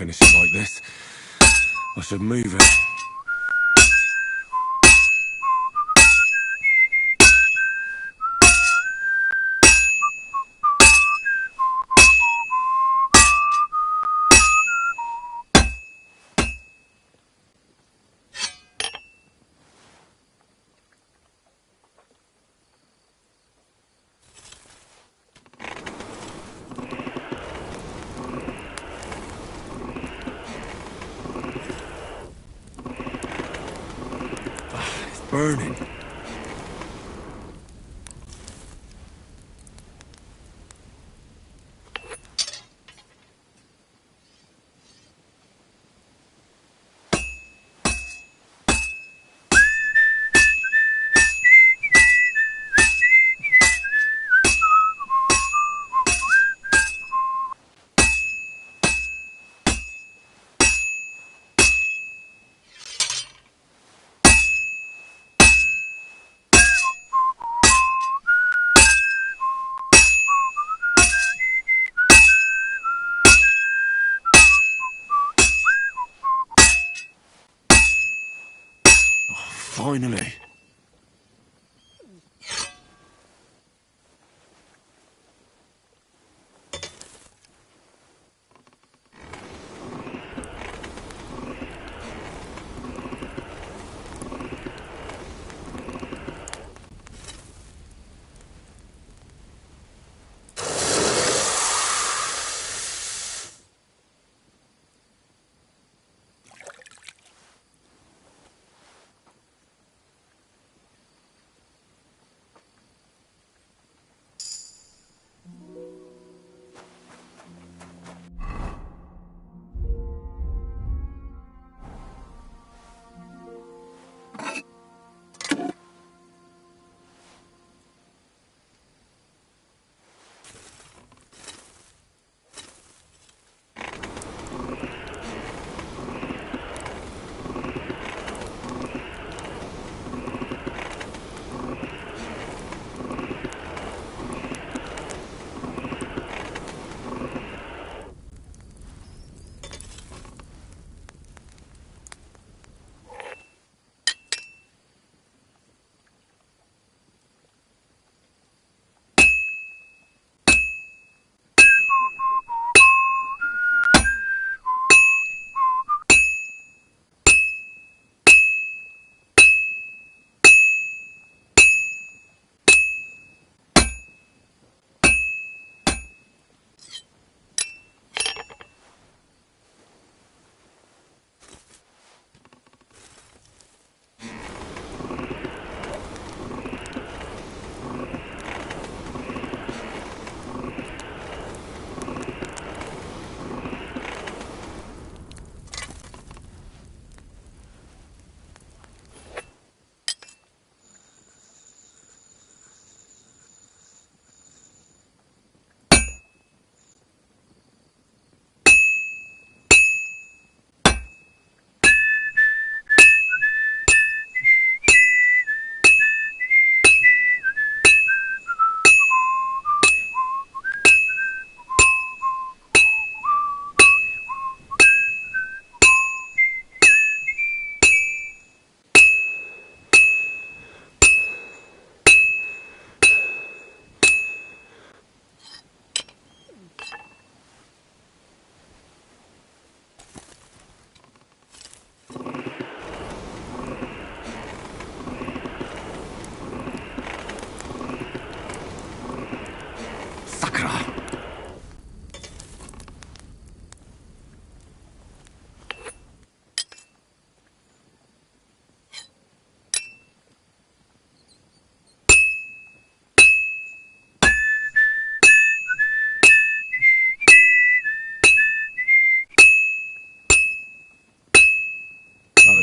finish it like this. I should move it. Burning. Finally.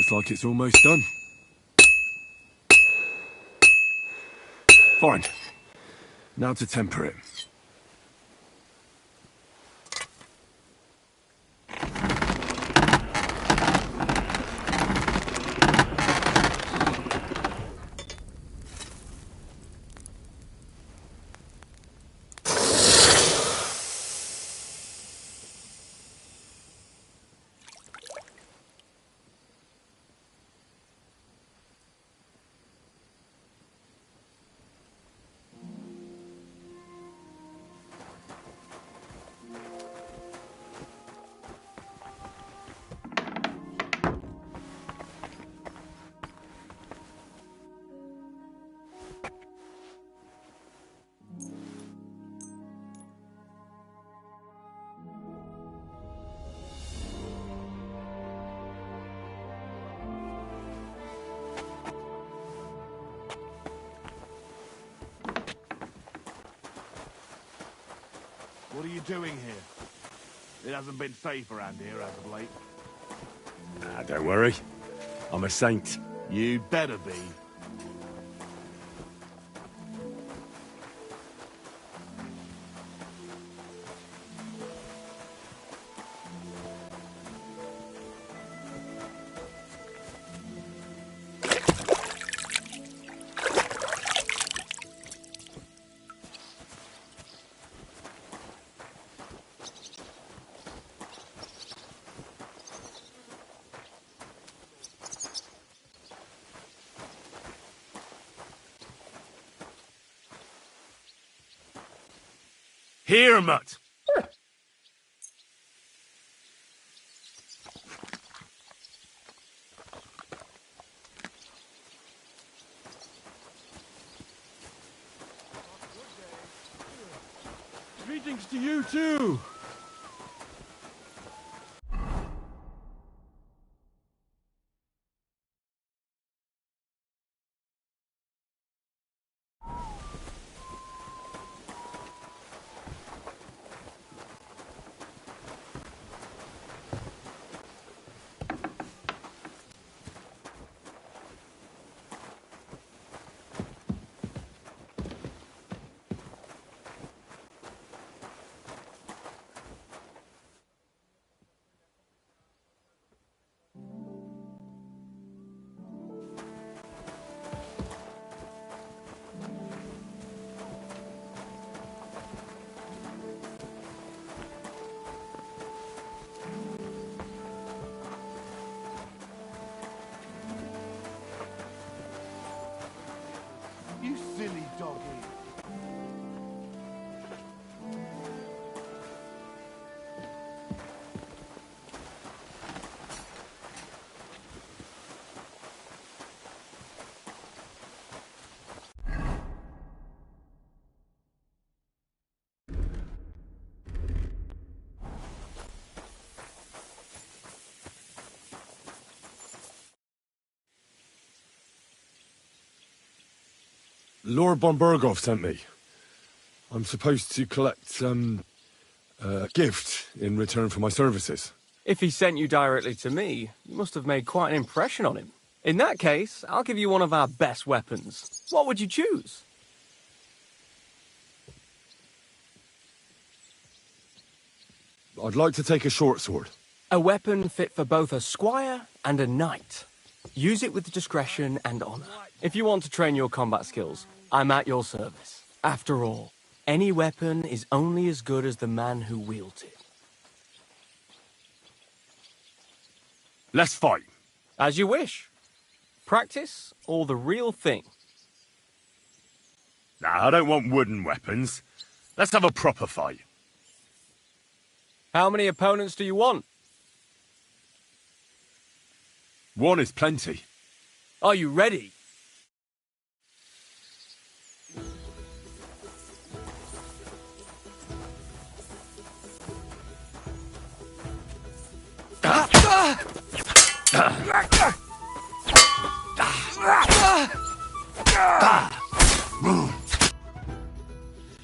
Looks like it's almost done. Fine. Now to temper it. What are you doing here? It hasn't been safe around here as of late. Don't worry. I'm a saint. You'd better be. Here, mutt! Greetings to you too! You silly doggy. Lord Bombergov sent me. I'm supposed to collect, a gift in return for my services. If he sent you directly to me, you must have made quite an impression on him. In that case, I'll give you one of our best weapons. What would you choose? I'd like to take a short sword. A weapon fit for both a squire and a knight. Use it with discretion and honor. If you want to train your combat skills, I'm at your service. After all, any weapon is only as good as the man who wields it. Let's fight. As you wish. Practice or the real thing? Nah, I don't want wooden weapons. Let's have a proper fight. How many opponents do you want? One is plenty. Are you ready?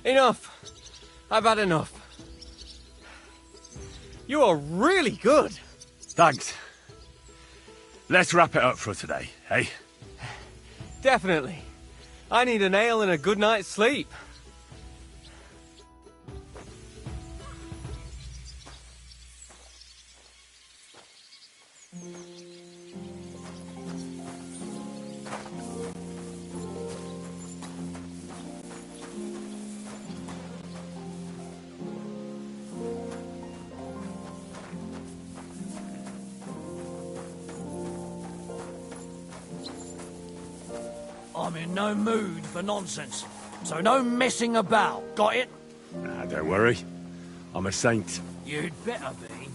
Enough. I've had enough. You are really good. Thanks. Let's wrap it up for today, eh? Definitely. I need an ale and a good night's sleep. I'm in no mood for nonsense, so no messing about, got it? Nah, don't worry. I'm a saint. You'd better be.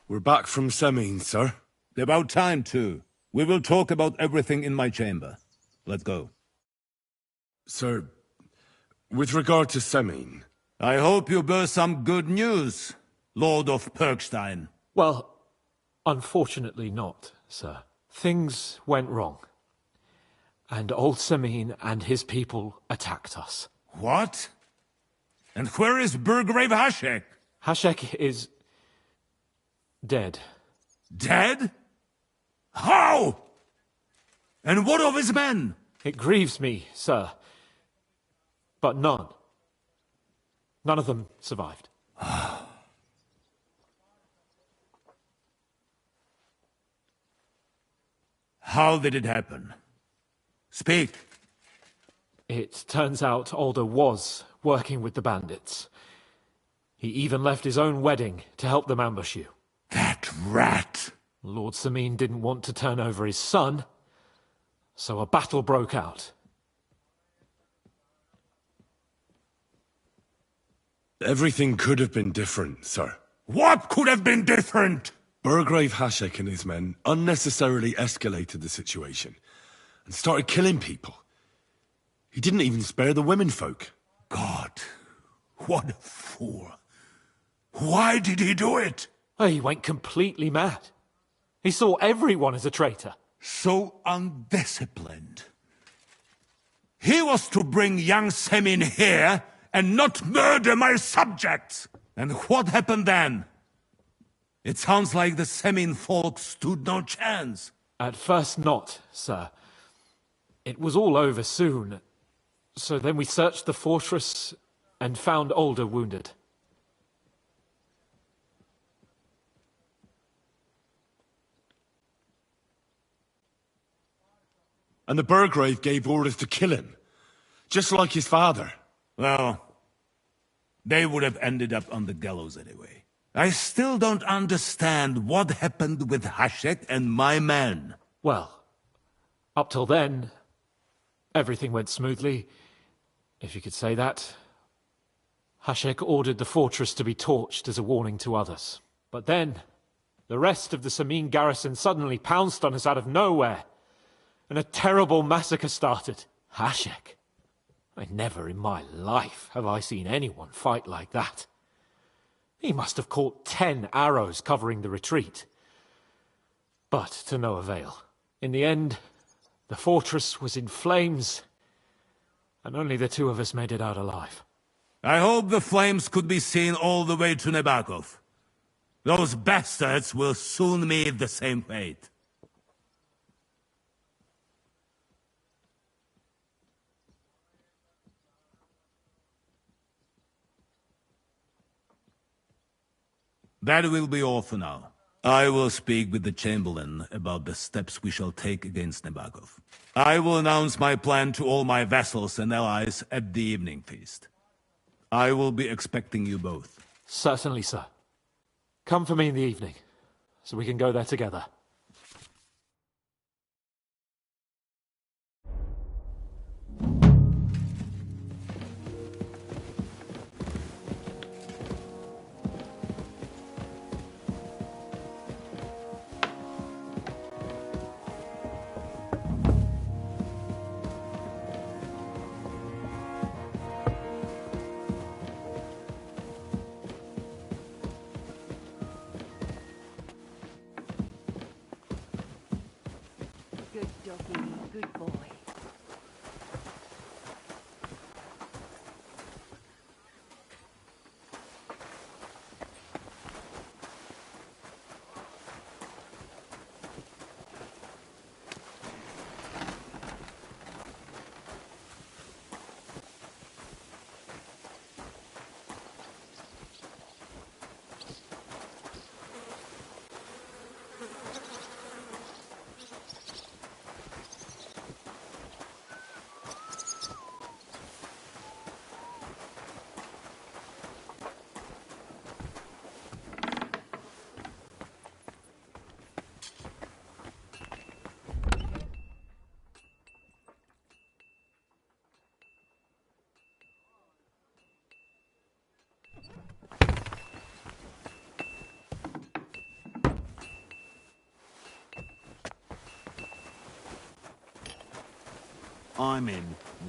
We're back from Semine, sir. About time, too. We will talk about everything in my chamber. Let's go. Sir, with regard to Semine... I hope you bear some good news, Lord of Perkstein. Well, unfortunately not, sir. Things went wrong. And old Semine and his people attacked us. What? And where is Burgrave Hashek? Hashek is... dead. Dead? How? And what of his men? It grieves me, sir. But none of them survived. How did it happen? Speak. It turns out Alder was working with the bandits. He even left his own wedding to help them ambush you. That rat! Lord Semine didn't want to turn over his son, so a battle broke out. Everything could have been different, sir. What could have been different? Burgrave Hashek and his men unnecessarily escalated the situation and started killing people. He didn't even spare the womenfolk. God, what a fool. Why did he do it? Oh, he went completely mad. He saw everyone as a traitor. So undisciplined. He was to bring young Semine here and not murder my subjects. And what happened then? It sounds like the Semine folk stood no chance. At first not, sir. It was all over soon. So then we searched the fortress and found Alder wounded. And the Burgrave gave orders to kill him, just like his father. Well, they would have ended up on the gallows anyway. I still don't understand what happened with Hashek and my men. Well, up till then, everything went smoothly, if you could say that. Hashek ordered the fortress to be torched as a warning to others. But then, the rest of the Semine garrison suddenly pounced on us out of nowhere, and a terrible massacre started. Hashek. Never in my life have I seen anyone fight like that. He must have caught 10 arrows covering the retreat. But to no avail. In the end, the fortress was in flames, and only the two of us made it out alive. I hope the flames could be seen all the way to Nebakov. Those bastards will soon meet the same fate. That will be all for now. I will speak with the Chamberlain about the steps we shall take against Nebakov. I will announce my plan to all my vassals and allies at the evening feast. I will be expecting you both. Certainly, sir. Come for me in the evening, so we can go there together. Good doggy, good boy. I'm in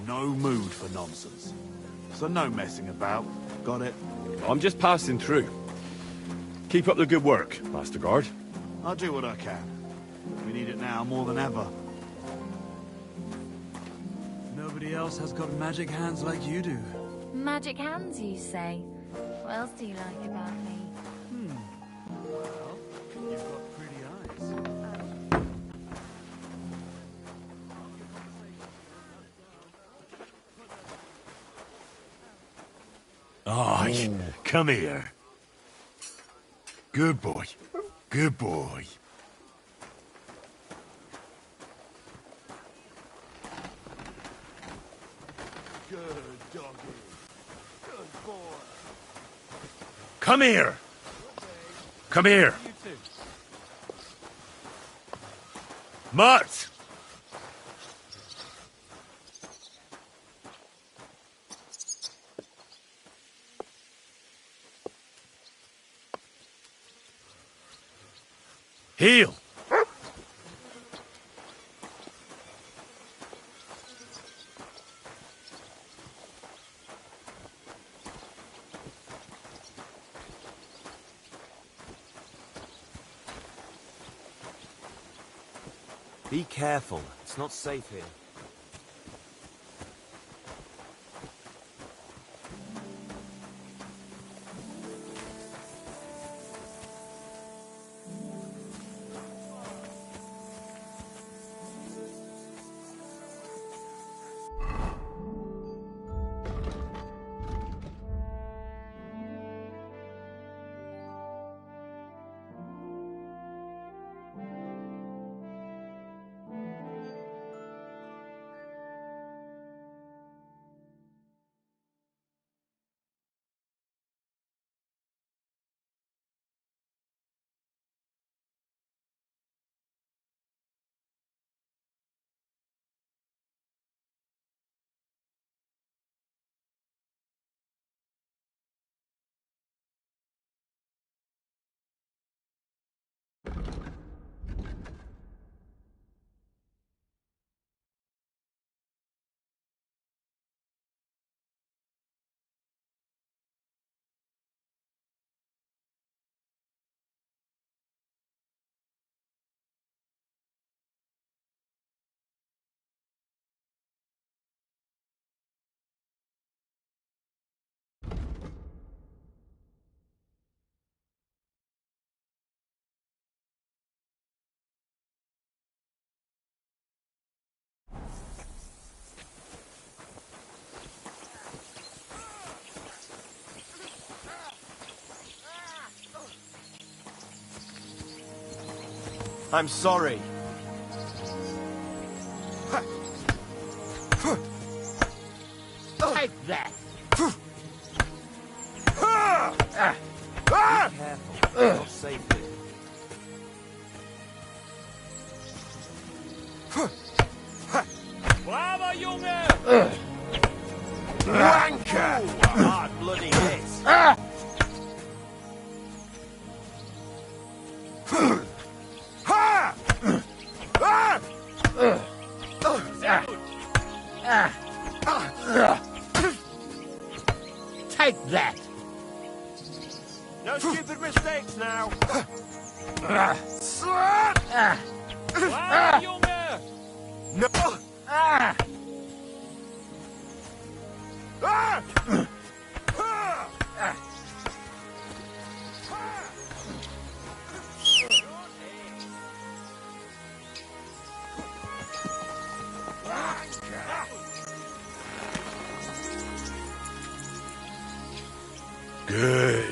no mood for nonsense. So no messing about. Got it? I'm just passing through. Keep up the good work, Master Guard. I'll do what I can. We need it now more than ever. Nobody else has got magic hands like you do. Magic hands, you say? What else do you like about me? Well, you've got pretty eyes. Oh, come here. Good boy. Good boy. Good doggy. Good boy. Come here. Come here. Mutt! Heel! Be careful. It's not safe here. I'm sorry. Take that! Be careful. It's not safe here. Bravo, Junge! Wanker! Hard bloody hit. Take that! No stupid mistakes now. Bravo, Junge! No. Good.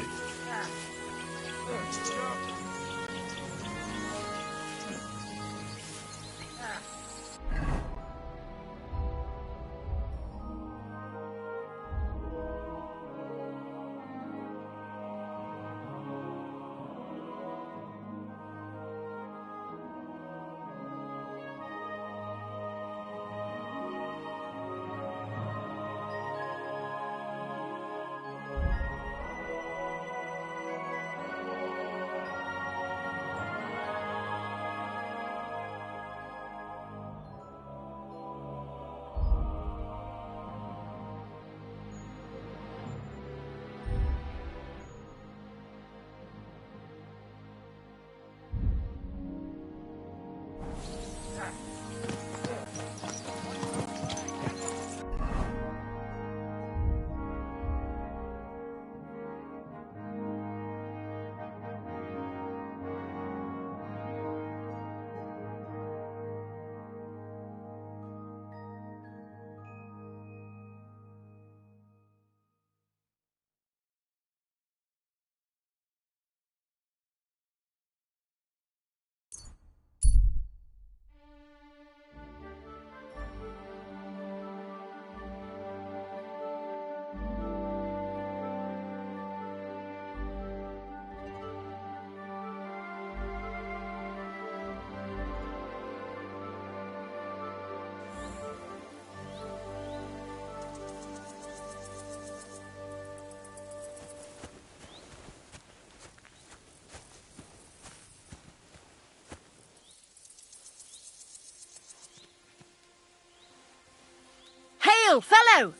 Hail, fellow!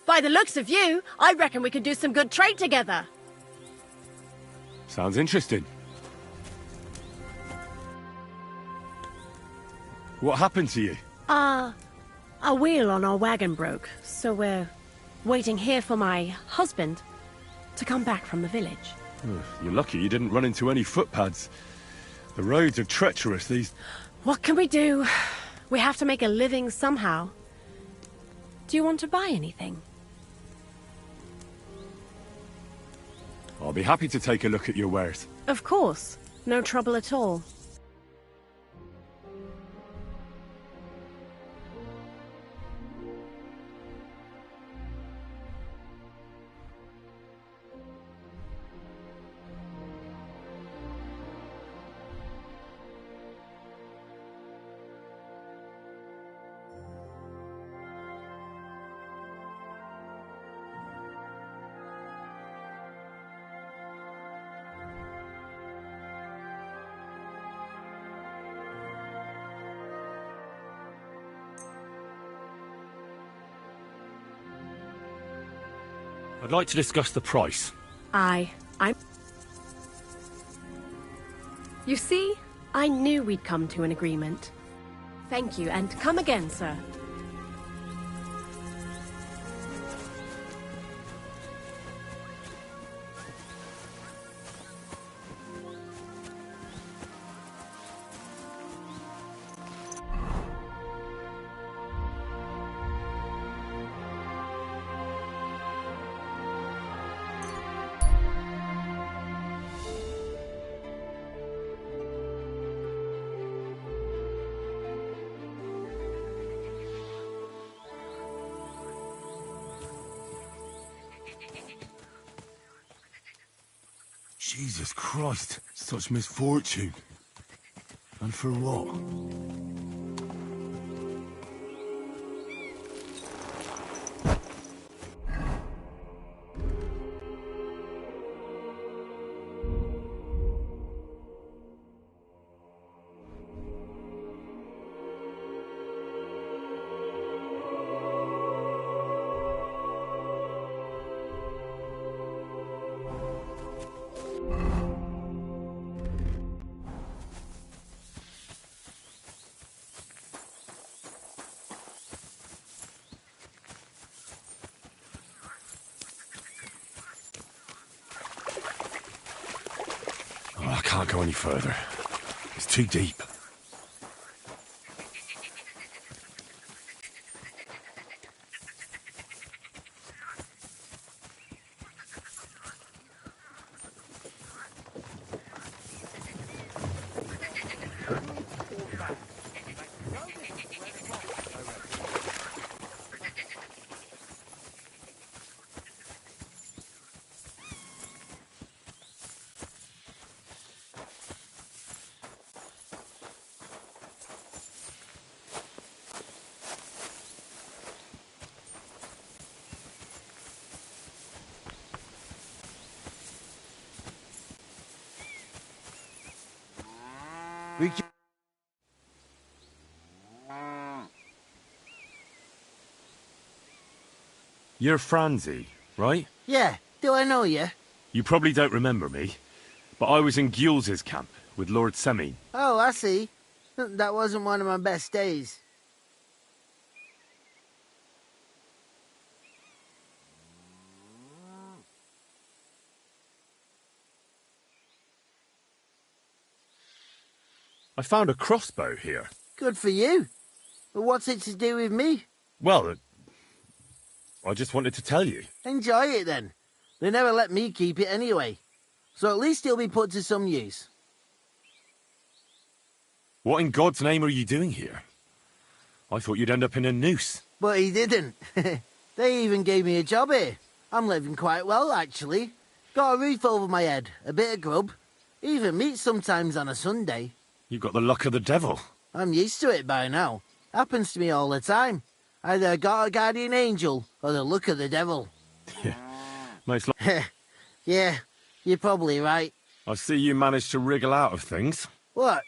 By the looks of you, I reckon we could do some good trade together. Sounds interesting. What happened to you? A wheel on our wagon broke, so we're waiting here for my husband to come back from the village. You're lucky you didn't run into any footpads. The roads are treacherous, these... What can we do? We have to make a living somehow. Do you want to buy anything? I'll be happy to take a look at your wares. Of course. No trouble at all. I'd like to discuss the price. I'm... You see, I knew we'd come to an agreement. Thank you, and come again, sir. Jesus Christ, such misfortune. And for what? I can't go any further. It's too deep. You're Franzi, right? Yeah, do I know you? You probably don't remember me, but I was in Gules's camp with Lord Semine. Oh, I see. That wasn't one of my best days. I found a crossbow here. Good for you. But what's it to do with me? Well, I just wanted to tell you. Enjoy it then. They never let me keep it anyway. So at least it'll be put to some use. What in God's name are you doing here? I thought you'd end up in a noose. But he didn't. They even gave me a job here. I'm living quite well, actually. Got a roof over my head, a bit of grub. Even meat sometimes on a Sunday. You've got the luck of the devil. I'm used to it by now. Happens to me all the time. Either I got a guardian angel or the luck of the devil. Yeah, most likely. Yeah, you're probably right. I see you managed to wriggle out of things. What?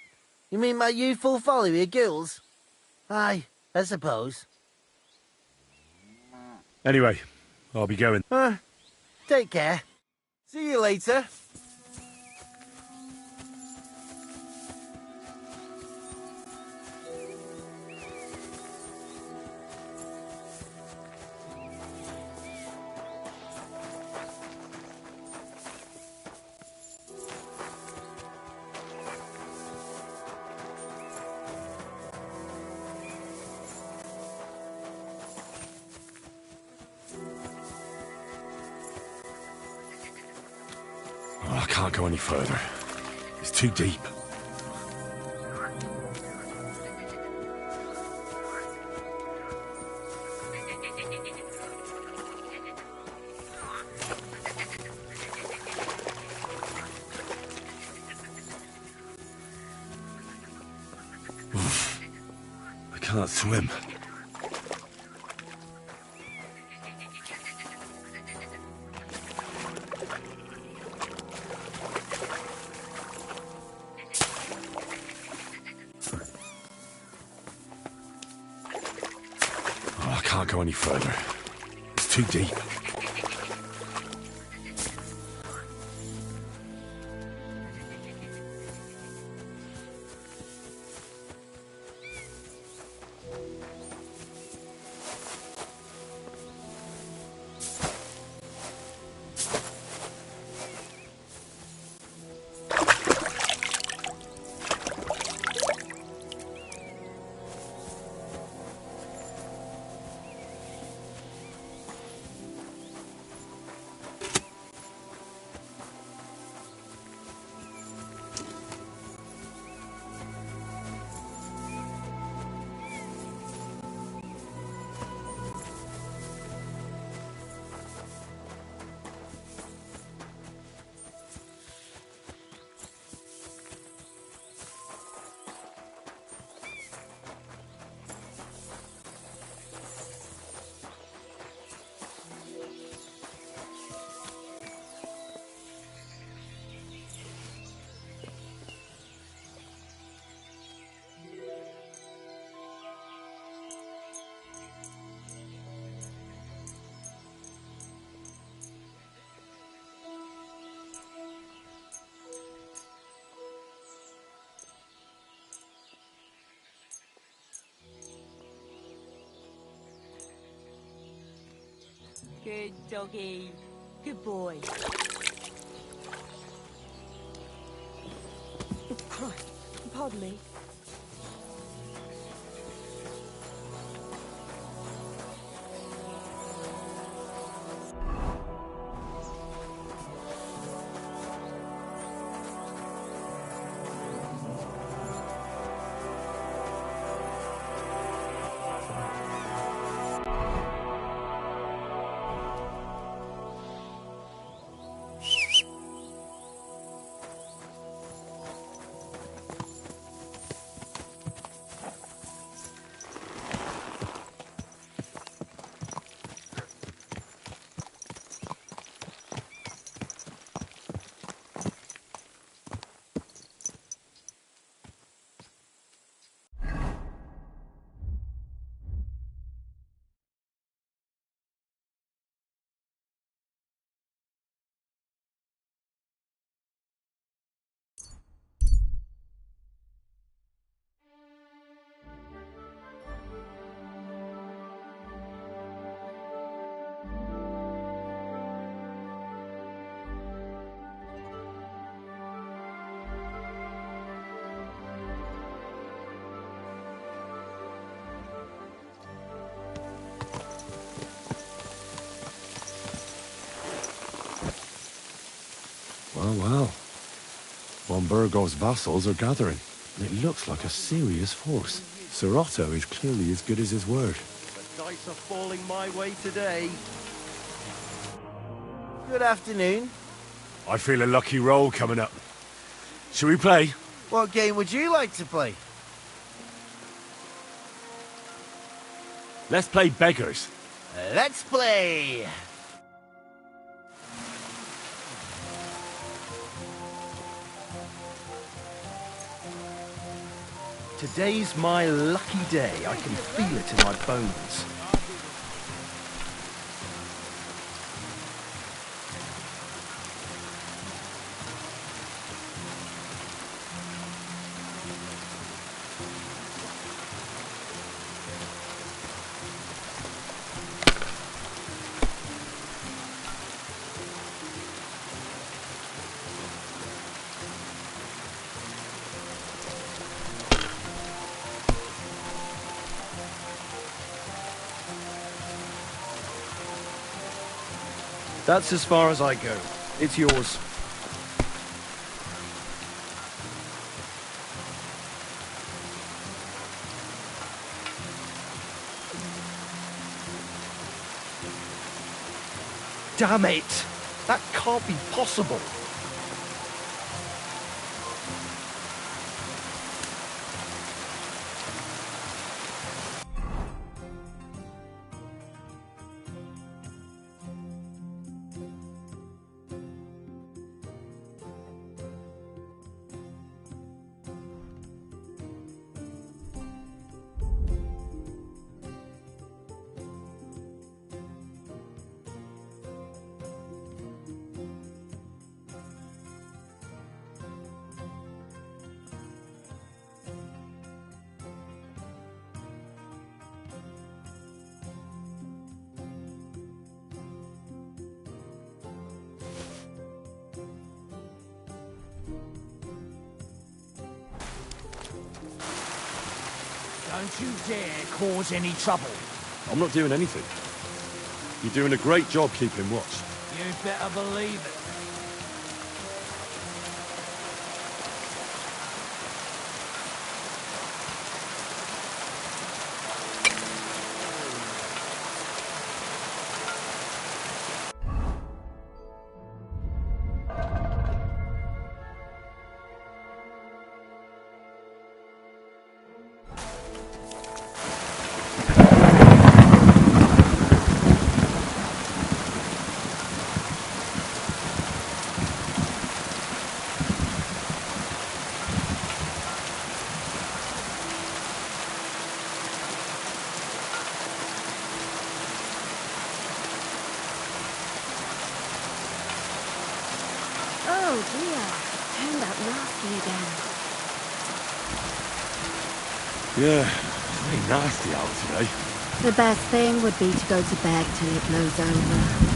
You mean my youthful folly with girls? Aye, I suppose. Anyway, I'll be going. Take care. See you later. Oh, I can't go any further. It's too deep. I can't swim. I can't go any further. It's too deep. Good doggy. Good boy. Oh, Christ. Pardon me. Well, well. Von Burgov's vassals are gathering. It looks like a serious force. Sir Otto is clearly as good as his word. The dice are falling my way today. Good afternoon. I feel a lucky roll coming up. Shall we play? What game would you like to play? Let's play beggars. Let's play! Today's my lucky day. I can feel it in my bones. That's as far as I go. It's yours. Damn it! That can't be possible. Don't you dare cause any trouble. I'm not doing anything. You're doing a great job keeping watch. You better believe it. Oh dear, turned out nasty again. Yeah, it's very nasty out today. The best thing would be to go to bed till it blows over.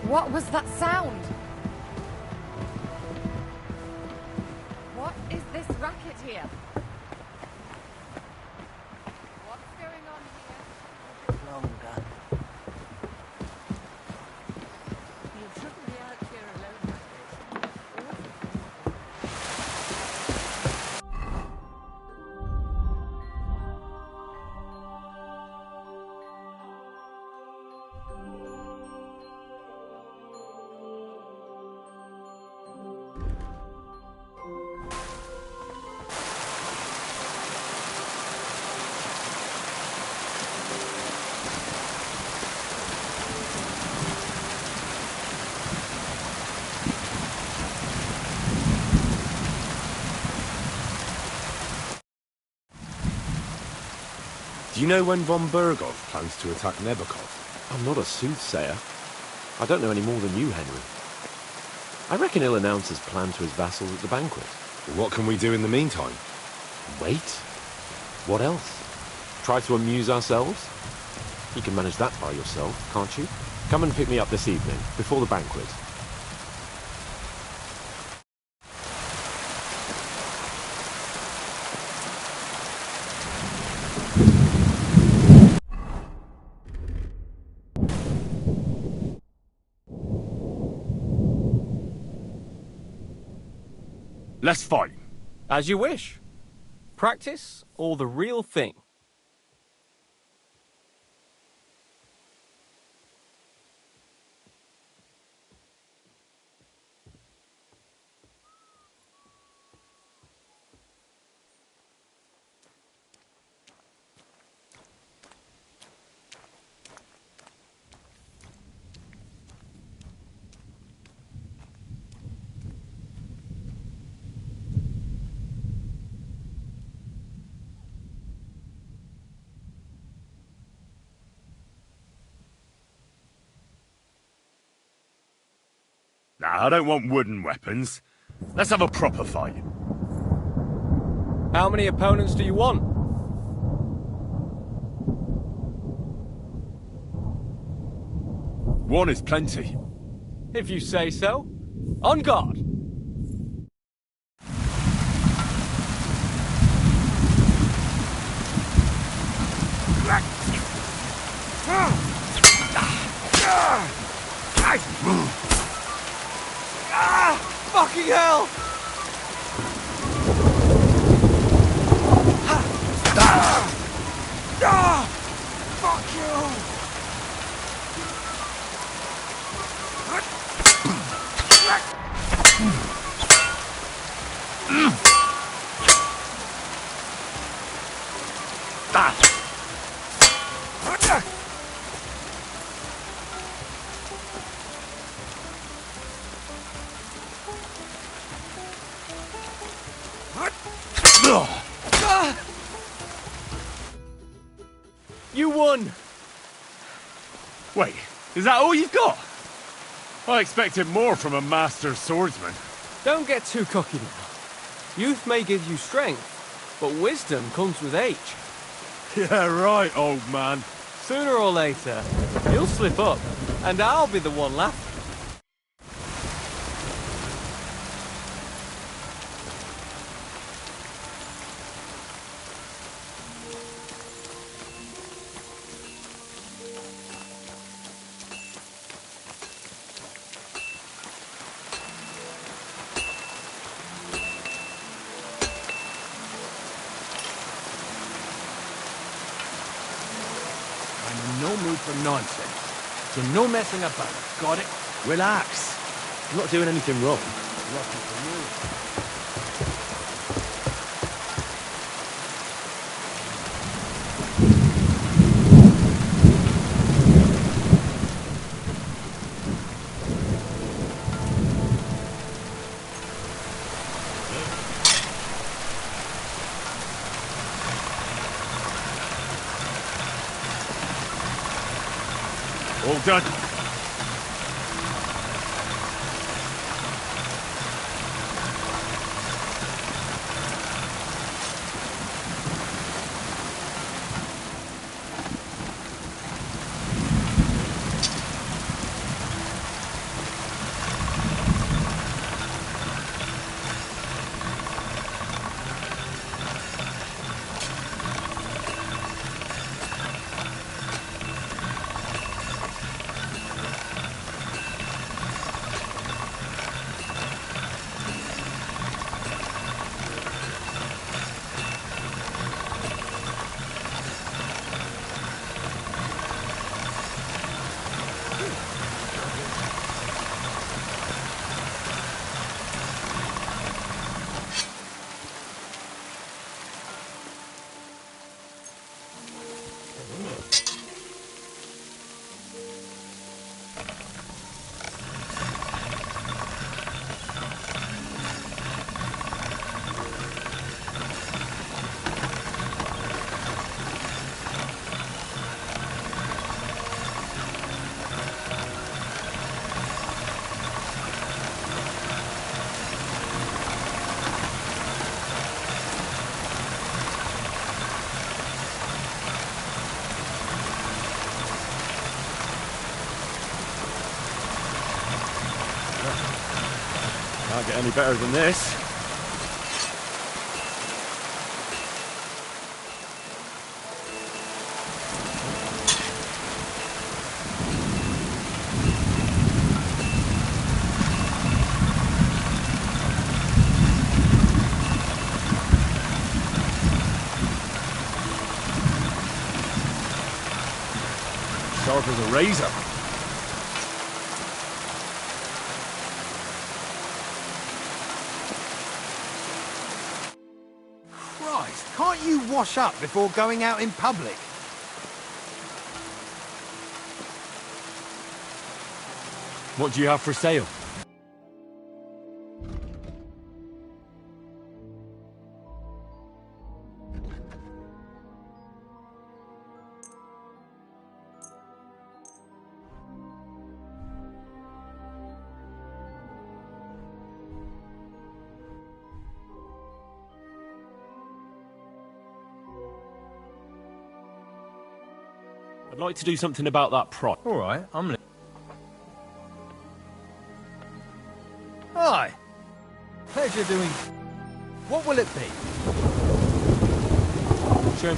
What was that sound? What is this racket here? What's going on here? Longer. You shouldn't be out here alone like this. Do you know when von Bergov plans to attack Nebakov? I'm not a soothsayer. I don't know any more than you, Henry. I reckon he'll announce his plan to his vassals at the banquet. What can we do in the meantime? Wait? What else? Try to amuse ourselves? You can manage that by yourself, can't you? Come and pick me up this evening, before the banquet. Let's fight. As you wish. Practice or the real thing? Nah, I don't want wooden weapons. Let's have a proper fight. How many opponents do you want? One is plenty. If you say so. On guard! Fucking hell! Fuck you! You won! Wait, is that all you've got? I expected more from a master swordsman. Don't get too cocky now. Youth may give you strength, but wisdom comes with age. Yeah, right, old man. Sooner or later, you'll slip up, and I'll be the one laughing. I'm in no mood for nonsense. So no messing about. Got it? Relax. I'm not doing anything wrong. Lucky for you. All done. Can't get any better than this. sharp as a razor. Christ, can't you wash up before going out in public? What do you have for sale? I'd like to do something about that price. All right, I'm... Aye. Pleasure doing... What will it be? Sure.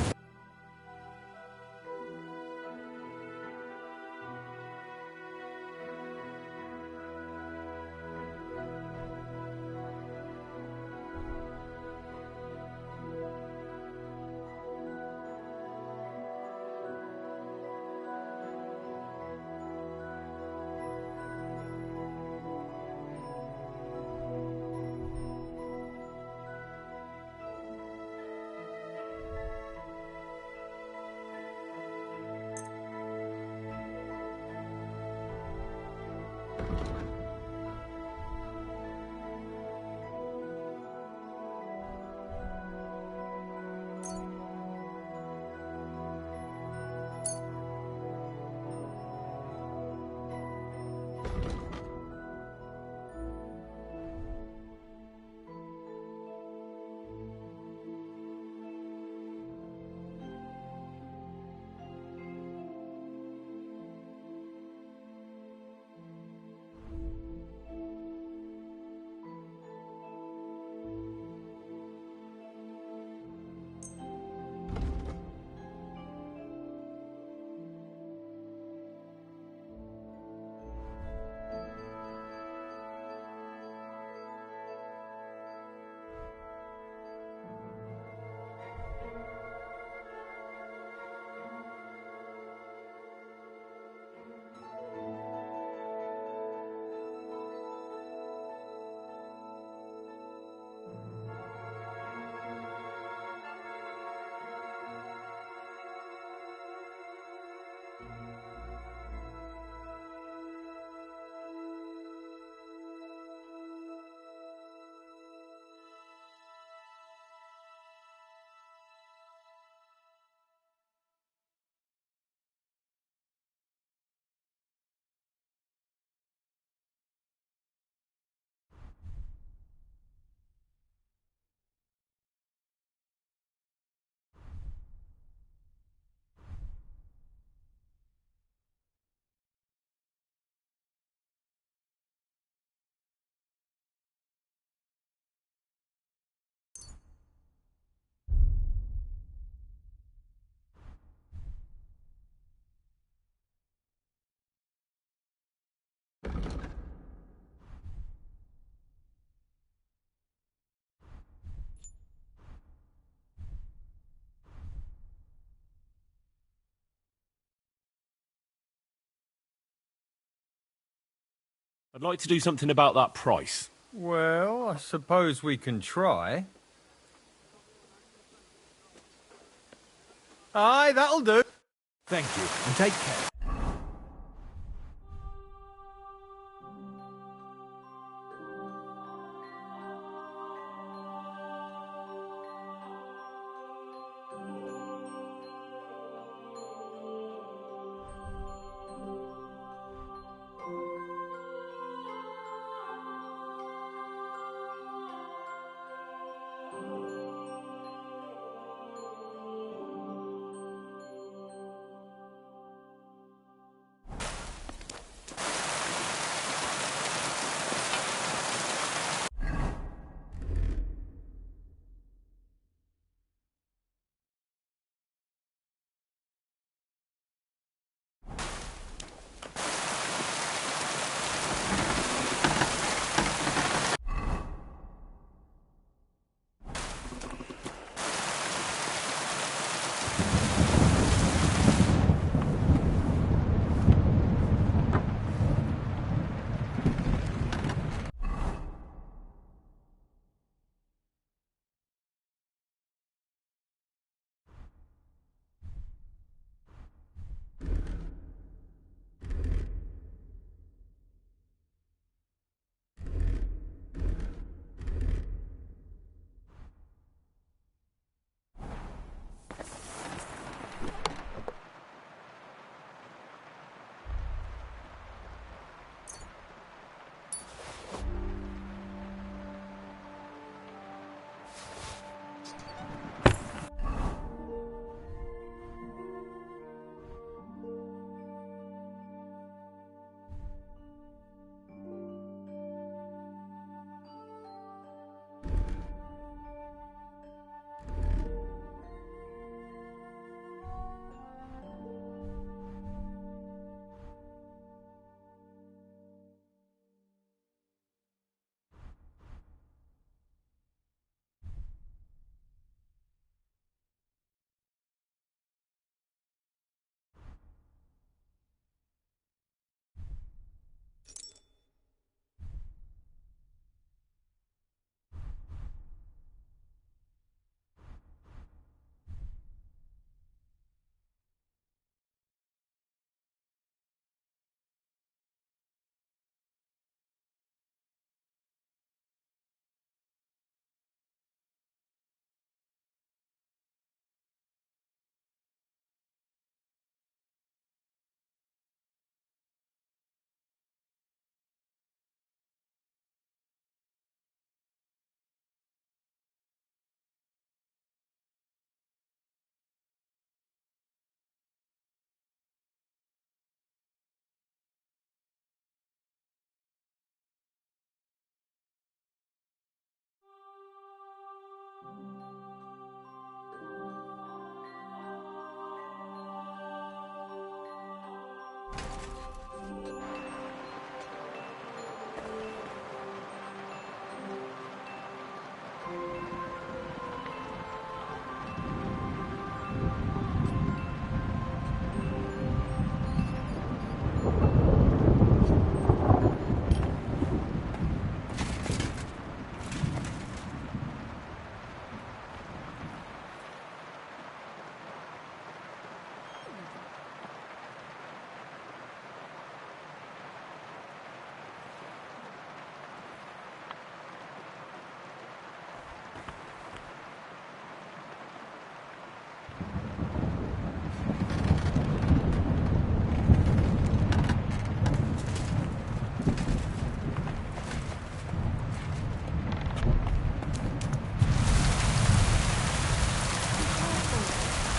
I'd like to do something about that price. Well, I suppose we can try. Aye, that'll do. Thank you, and take care.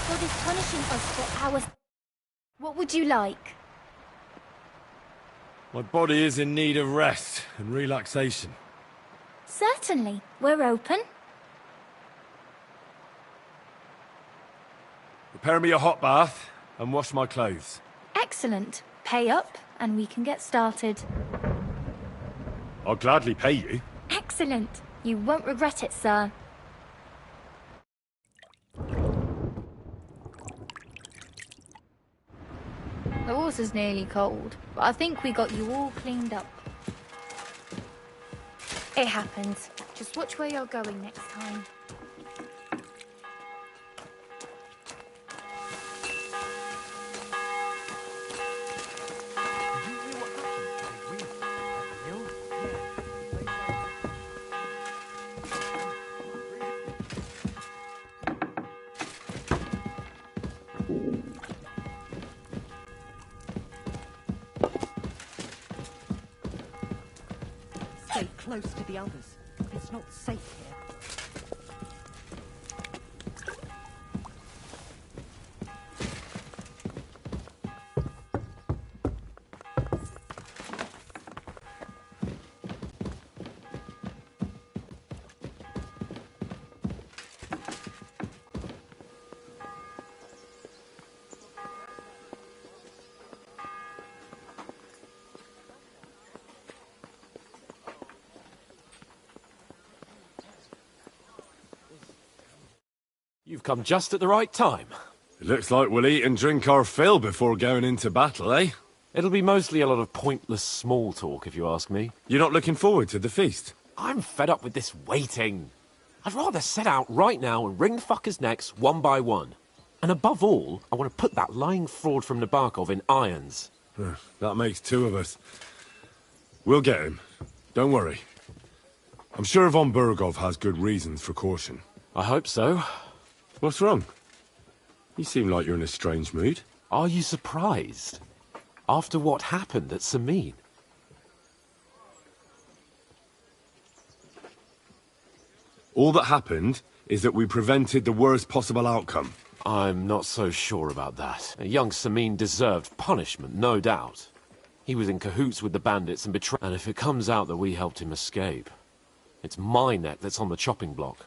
God is punishing us for our... What would you like? My body is in need of rest and relaxation. Certainly. We're open. Prepare me a hot bath and wash my clothes. Excellent. Pay up, and we can get started. I'll gladly pay you. Excellent. You won't regret it, sir. The water's nearly cold, but I think we got you all cleaned up. It happens. Just watch where you're going next time. Stay close to the others. It's not safe here. You've come just at the right time. It looks like we'll eat and drink our fill before going into battle, eh? It'll be mostly a lot of pointless small talk, if you ask me. You're not looking forward to the feast? I'm fed up with this waiting. I'd rather set out right now and wring fuckers' necks one by one. And above all, I want to put that lying fraud from Nabokov in irons. That makes two of us. We'll get him. Don't worry. I'm sure von Burgov has good reasons for caution. I hope so. What's wrong? You seem like you're in a strange mood. Are you surprised? After what happened at Samin? All that happened is that we prevented the worst possible outcome. I'm not so sure about that. Young Samin deserved punishment, no doubt. He was in cahoots with the bandits and betrayed. And if it comes out that we helped him escape, it's my neck that's on the chopping block.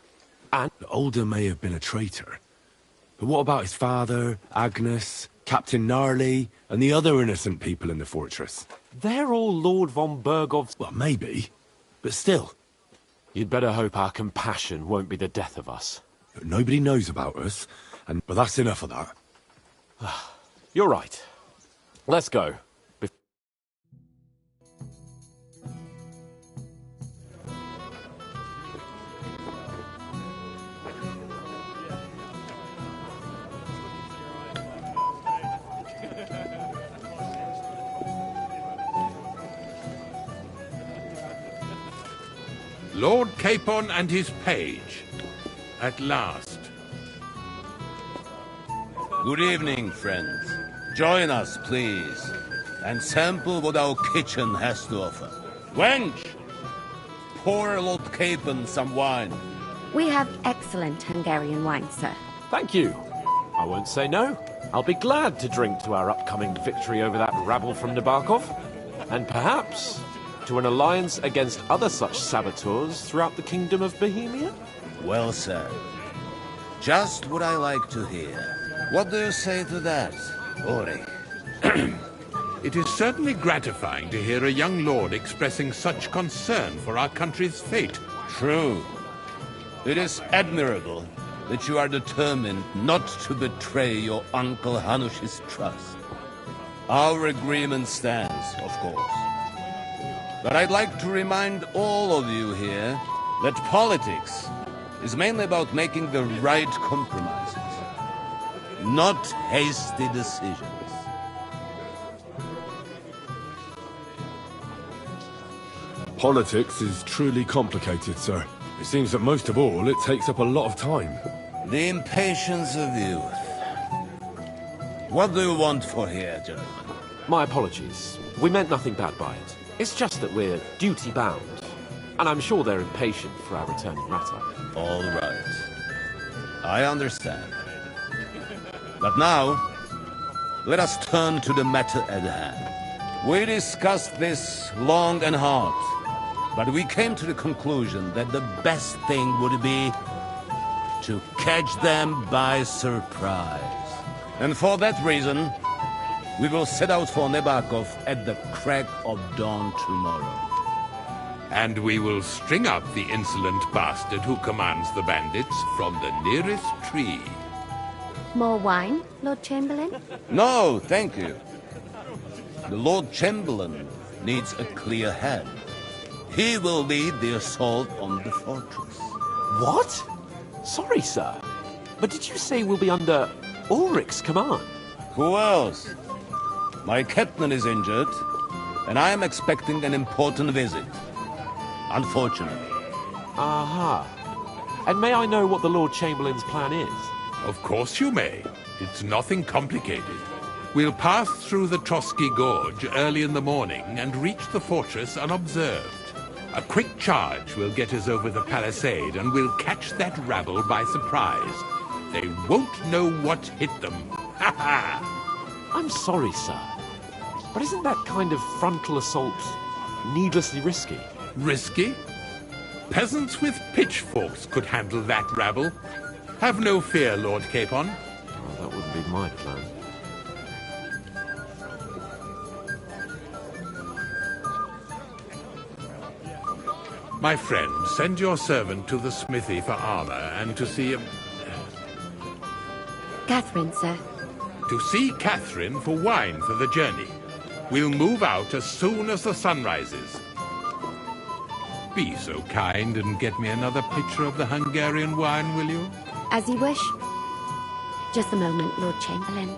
And Older may have been a traitor. But what about his father, Agnes, Captain Gnarly, and the other innocent people in the fortress? they're all Lord von Burgov's... Well, maybe. But still. You'd better hope our compassion won't be the death of us. But nobody knows about us, but that's enough of that. You're right. Let's go. Lord Capon and his page. At last. Good evening, friends. Join us, please, and sample what our kitchen has to offer. Wench! Pour Lord Capon some wine. We have excellent Hungarian wine, sir. Thank you. I won't say no. I'll be glad to drink to our upcoming victory over that rabble from Nabokov. And perhaps to an alliance against other such saboteurs throughout the Kingdom of Bohemia? Well said. Just what I like to hear. What do you say to that, Ulrich? It is certainly gratifying to hear a young lord expressing such concern for our country's fate. True. It is admirable that you are determined not to betray your Uncle Hanush's trust. Our agreement stands, of course. But I'd like to remind all of you here that politics is mainly about making the right compromises, not hasty decisions. Politics is truly complicated, sir. It seems that most of all, it takes up a lot of time. The impatience of youth. What do you want for here, gentlemen? My apologies. We meant nothing bad by it. It's just that we're duty-bound. And I'm sure they're impatient for our returning matter. All right. I understand. But now, let us turn to the matter at hand. We discussed this long and hard, but we came to the conclusion that the best thing would be to catch them by surprise. And for that reason, we will set out for Nebakov at the crack of dawn tomorrow. And we will string up the insolent bastard who commands the bandits from the nearest tree. More wine, Lord Chamberlain? No, thank you. The Lord Chamberlain needs a clear head. He will lead the assault on the fortress. What? Sorry, sir. But did you say we'll be under Ulrich's command? Who else? My captain is injured, and I am expecting an important visit. Unfortunately. Aha. And may I know what the Lord Chamberlain's plan is? Of course you may. It's nothing complicated. We'll pass through the Trotsky Gorge early in the morning and reach the fortress unobserved. A quick charge will get us over the palisade and we'll catch that rabble by surprise. They won't know what hit them. Ha ha! I'm sorry, sir. But isn't that kind of frontal assault needlessly risky? Risky? Peasants with pitchforks could handle that rabble. Have no fear, Lord Capon. Well, that wouldn't be my plan. My friend, send your servant to the smithy for armor and to see... Catherine, sir. To see Catherine for wine for the journey. We'll move out as soon as the sun rises. Be so kind and get me another pitcher of the Hungarian wine, will you? As you wish. Just a moment, Lord Chamberlain.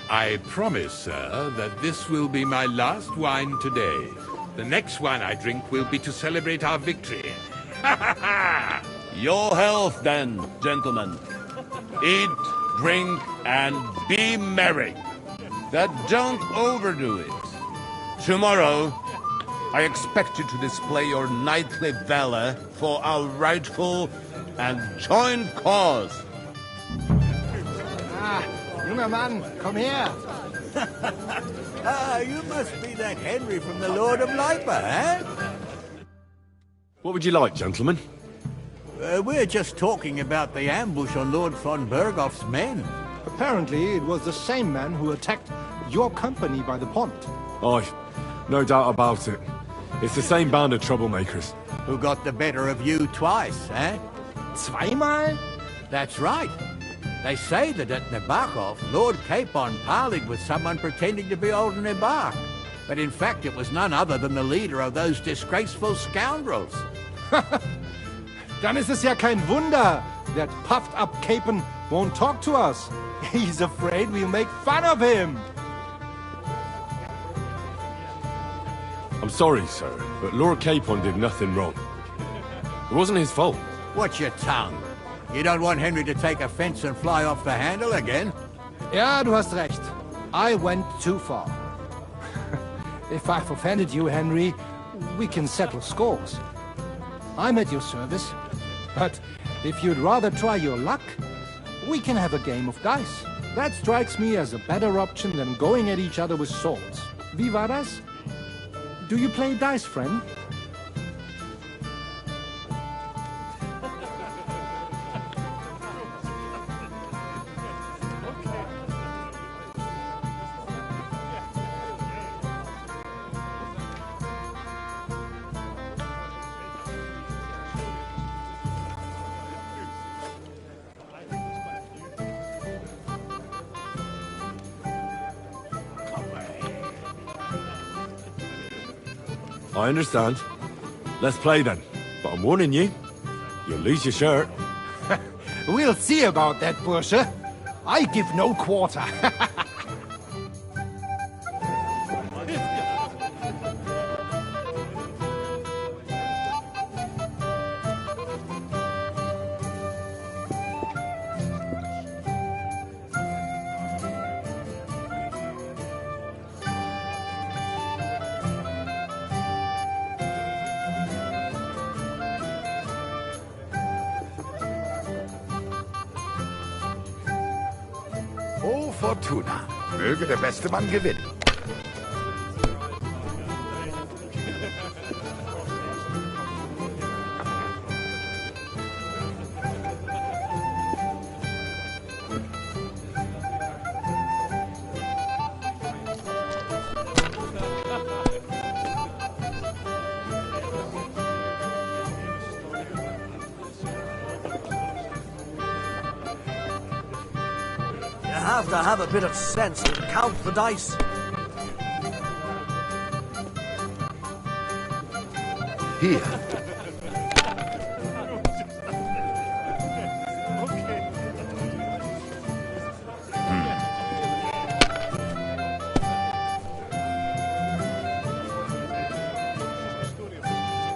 I promise, sir, that this will be my last wine today. The next wine I drink will be to celebrate our victory. Ha ha ha! Your health, then, gentlemen. Eat, drink, and be merry. But don't overdo it. Tomorrow, I expect you to display your knightly valor for our rightful and joint cause. Ah, junger Mann, komm her. You must be that Henry from the Lord of Leiper, eh? What would you like, gentlemen? We're just talking about the ambush on Lord von Bergoff's men. Apparently, it was the same man who attacked your company by the pond. Aye, no doubt about it. It's the same band of troublemakers. Who got the better of you twice, eh? Zweimal? That's right. They say that at Nebakov, Lord Capon parleyed with someone pretending to be old Nebak. But in fact, it was none other than the leader of those disgraceful scoundrels. Dann ist es ja kein Wunder that puffed-up Capon won't talk to us. He's afraid we'll make fun of him. I'm sorry, sir, but Lord Capon did nothing wrong. It wasn't his fault. Watch your tongue. You don't want Henry to take offense and fly off the handle again? Ja, du hast recht. I went too far. If I've offended you, Henry, we can settle scores. I'm at your service. But if you'd rather try your luck, we can have a game of dice. That strikes me as a better option than going at each other with swords. Wie war das? Do you play dice, friend? I understand. Let's play then. But I'm warning you, you'll lose your shirt. We'll see about that, Bursche. I give no quarter. O Fortuna. Möge der beste Mann gewinnen. You have to have a bit of sense and count the dice. Hier.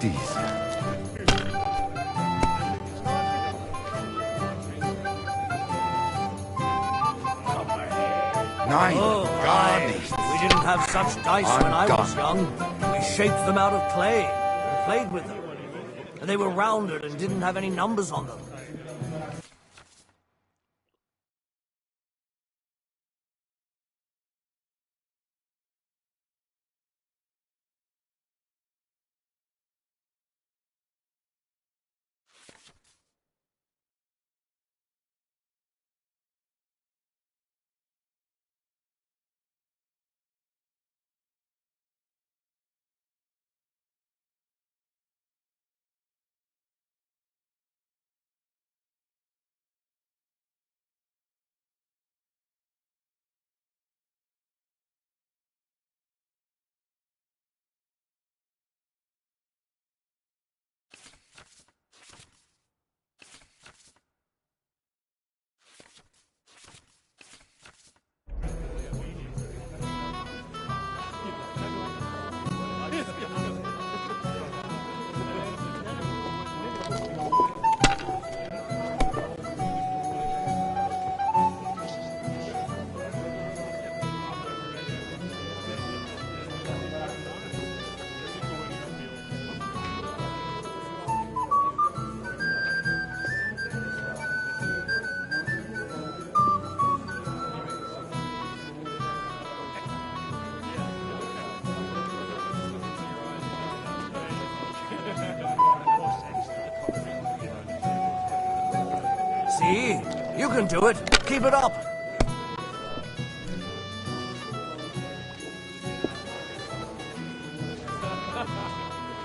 Diese. Nein, gar nichts. We didn't have such dice when I was gone. young. We shaped them out of clay and played with them. And they were rounded and didn't have any numbers on them. See? You can do it. Keep it up.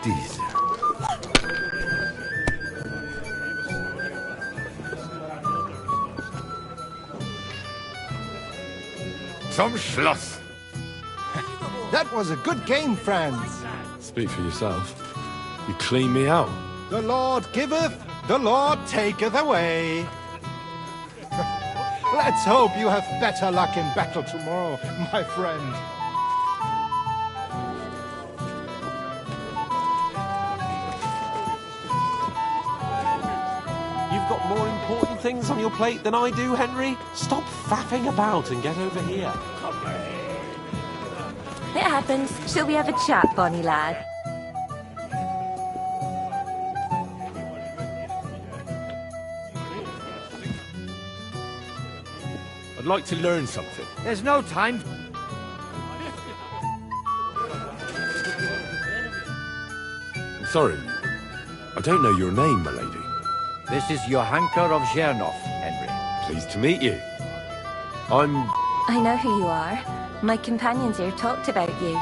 Diese. Zum Schloss. That was a good game, friends. Speak for yourself. You clean me out. The Lord giveth, the Lord taketh away. Let's hope you have better luck in battle tomorrow, my friend. You've got more important things on your plate than I do, Henry. Stop faffing about and get over here. It happens. Shall we have a chat, Bonnie lad? I'd like to learn something. There's no time. I'm sorry. I don't know your name, my lady. This is Johanka of Zhernov, Henry. Pleased to meet you. I know who you are. My companions here talked about you.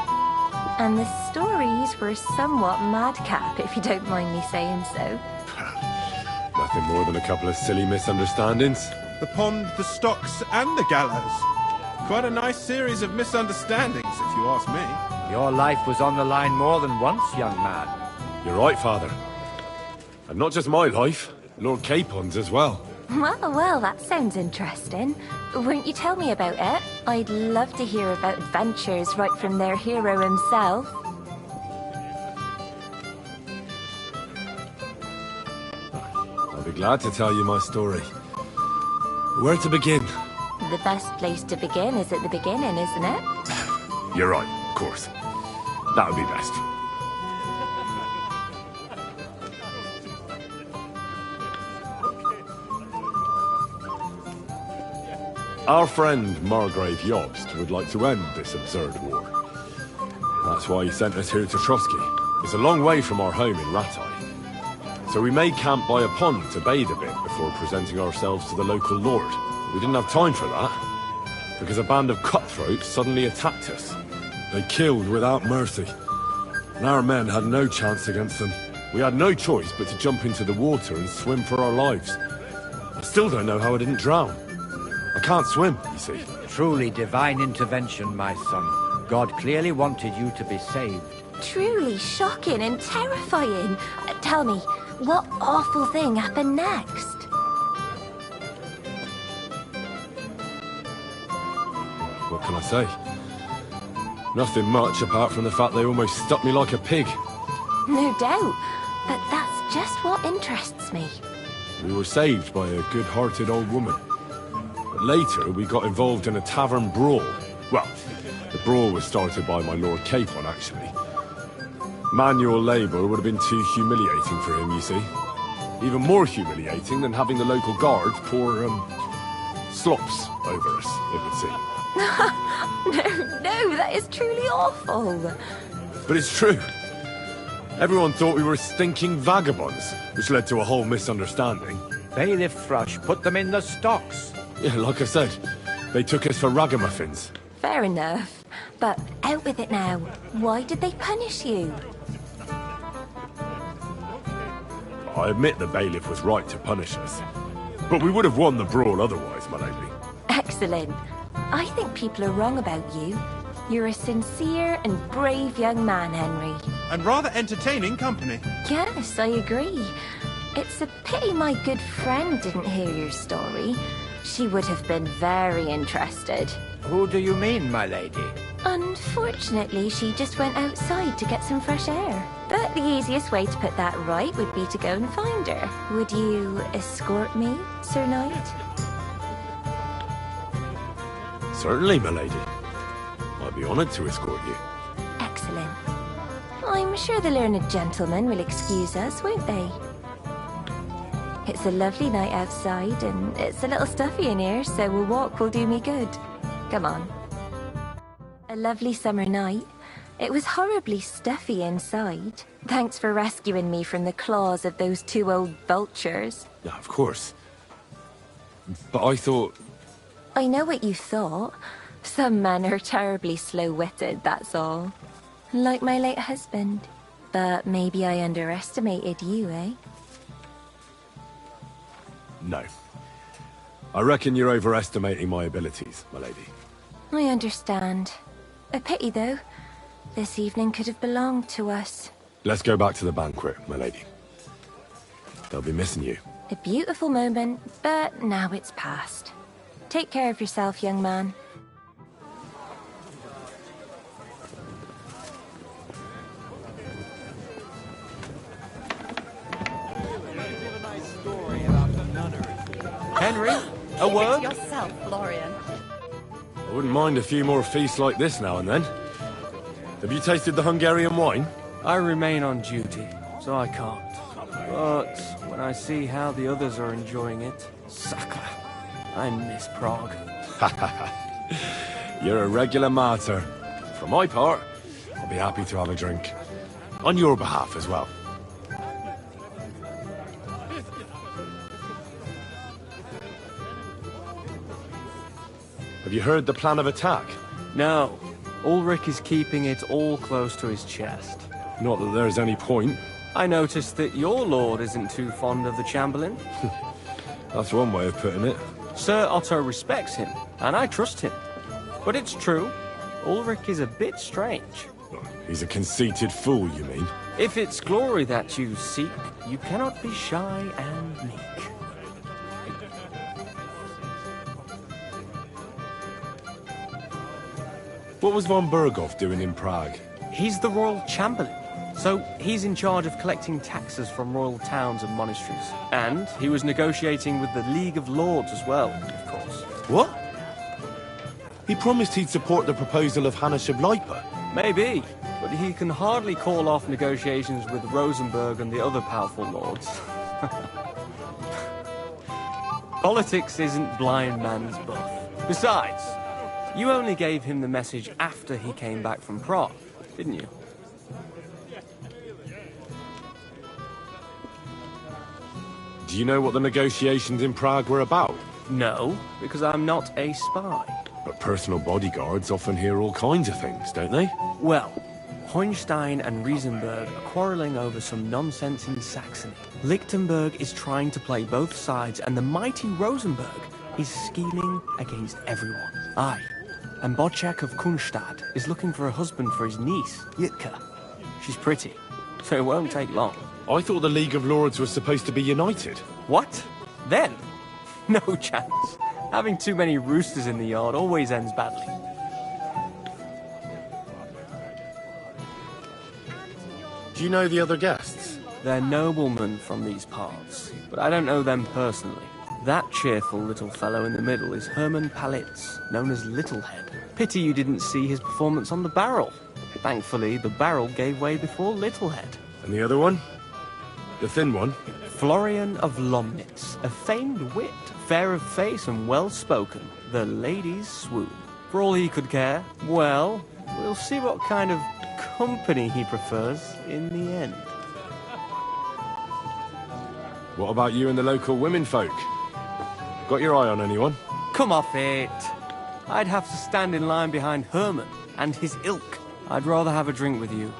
And the stories were somewhat madcap, if you don't mind me saying so. Nothing more than a couple of silly misunderstandings. The pond, the stocks, and the gallows. Quite a nice series of misunderstandings, if you ask me. Your life was on the line more than once, young man. You're right, Father. And not just my life, Lord Capon's as well. Well, that sounds interesting. Won't you tell me about it? I'd love to hear about adventures right from their hero himself. I'll be glad to tell you my story. Where to begin? The best place to begin is at the beginning, isn't it? You're right, of course. That would be best. Our friend Margrave Jobst would like to end this absurd war. That's why he sent us here to Trotsky. It's a long way from our home in Ratai. So we made camp by a pond to bathe a bit before presenting ourselves to the local lord. We didn't have time for that, because a band of cutthroats suddenly attacked us. They killed without mercy, and our men had no chance against them. We had no choice but to jump into the water and swim for our lives. I still don't know how I didn't drown. I can't swim, you see. Truly divine intervention, my son. God clearly wanted you to be saved. Truly shocking and terrifying. Tell me, what awful thing happened next? What can I say? Nothing much apart from the fact they almost stuck me like a pig. No doubt, but that's just what interests me. We were saved by a good-hearted old woman. But later, we got involved in a tavern brawl. Well, the brawl was started by my Lord Capon, actually. Manual labour would have been too humiliating for him, you see. Even more humiliating than having the local guard pour, slops over us, it would seem. No, that is truly awful. But it's true. Everyone thought we were stinking vagabonds, which led to a whole misunderstanding. Bailiff Thrush put them in the stocks. Yeah, like I said, they took us for ragamuffins. Fair enough. But out with it now. Why did they punish you? I admit the bailiff was right to punish us. But we would have won the brawl otherwise, my lady. Excellent. I think people are wrong about you. You're a sincere and brave young man, Henry. And rather entertaining company. Yes, I agree. It's a pity my good friend didn't hear your story. She would have been very interested. Who do you mean, my lady? Unfortunately, she just went outside to get some fresh air. But the easiest way to put that right would be to go and find her. Would you escort me, Sir Knight? Certainly, my lady. I'd be honoured to escort you. Excellent. I'm sure the learned gentlemen will excuse us, won't they? It's a lovely night outside, and it's a little stuffy in here, so a walk will do me good. Come on. A lovely summer night. It was horribly stuffy inside. Thanks for rescuing me from the claws of those two old vultures. Yeah, of course. But I thought... I know what you thought. Some men are terribly slow-witted, that's all. Like my late husband. But maybe I underestimated you, eh? No. I reckon you're overestimating my abilities, my lady. I understand. A pity, though. This evening could have belonged to us. Let's go back to the banquet, my lady. They'll be missing you. A beautiful moment, but now it's past. Take care of yourself, young man. Henry, a word? Keep it to yourself, Florian. I wouldn't mind a few more feasts like this now and then. Have you tasted the Hungarian wine? I remain on duty, so I can't. But when I see how the others are enjoying it, Sakra, I miss Prague. You're a regular martyr. For my part, I'll be happy to have a drink. On your behalf as well. Have you heard the plan of attack? No. Ulrich is keeping it all close to his chest. Not that there's any point. I noticed that your lord isn't too fond of the Chamberlain. That's one way of putting it. Sir Otto respects him, and I trust him. But it's true, Ulrich is a bit strange. He's a conceited fool, you mean? If it's glory that you seek, you cannot be shy and meek. What was von Berghoff doing in Prague? He's the royal chamberlain, so he's in charge of collecting taxes from royal towns and monasteries. And he was negotiating with the League of Lords as well, of course. What? He promised he'd support the proposal of Hannes of Leipa. Maybe, but he can hardly call off negotiations with Rosenberg and the other powerful lords. Politics isn't blind man's buff. Besides, you only gave him the message after he came back from Prague, didn't you? Do you know what the negotiations in Prague were about? No, because I'm not a spy. But personal bodyguards often hear all kinds of things, don't they? Well, Hohenstein and Riesenberg are quarrelling over some nonsense in Saxony. Lichtenberg is trying to play both sides, and the mighty Rosenberg is scheming against everyone. Aye, and Bocek of Kunstadt is looking for a husband for his niece, Yitka. She's pretty, so it won't take long. I thought the League of Lords was supposed to be united. What? Then? No chance. Having too many roosters in the yard always ends badly. Do you know the other guests? They're noblemen from these parts, but I don't know them personally. That cheerful little fellow in the middle is Hermann Palitz, known as Littlehead. Pity you didn't see his performance on the barrel. Thankfully, the barrel gave way before Littlehead. And the other one? The thin one? Florian of Lomnitz, a famed wit, fair of face and well-spoken. The ladies swoon. For all he could care, well, we'll see what kind of company he prefers in the end. What about you and the local womenfolk? Got your eye on anyone? Come off it. I'd have to stand in line behind Herman and his ilk. I'd rather have a drink with you.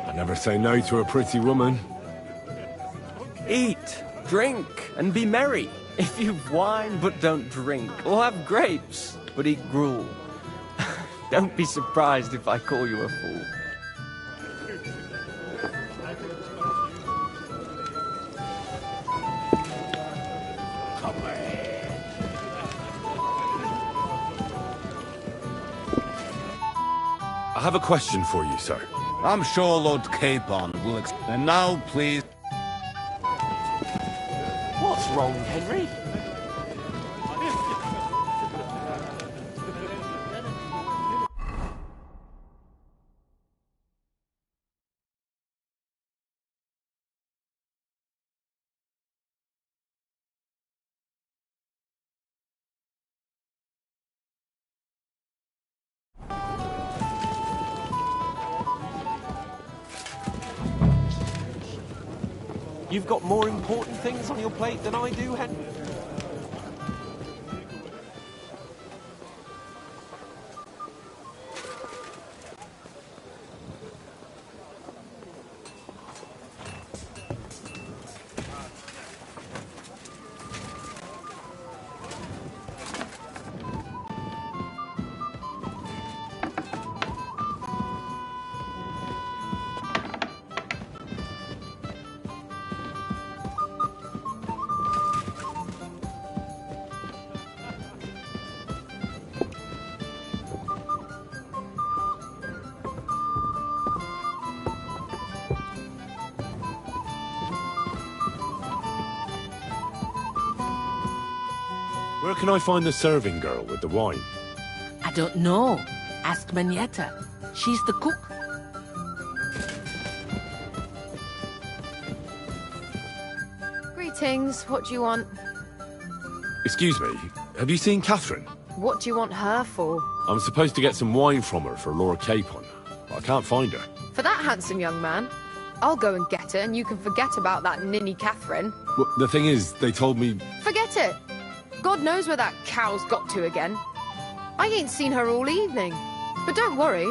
I never say no to a pretty woman. Eat, drink, and be merry. If you've wine but don't drink, or have grapes but eat gruel. Don't be surprised if I call you a fool. I have a question for you, sir. I'm sure Lord Capon will And now, please... What's wrong, Henry? You've got more important things on your plate than I do, Henry. Where can I find the serving girl with the wine? I don't know. Ask Manietta. She's the cook. Greetings. What do you want? Excuse me, have you seen Catherine? What do you want her for? I'm supposed to get some wine from her for Lord Capon. I can't find her. For that handsome young man? I'll go and get her, and you can forget about that ninny Catherine. Well, the thing is, they told me... Forget it! God knows where that cow's got to again. I ain't seen her all evening. But don't worry,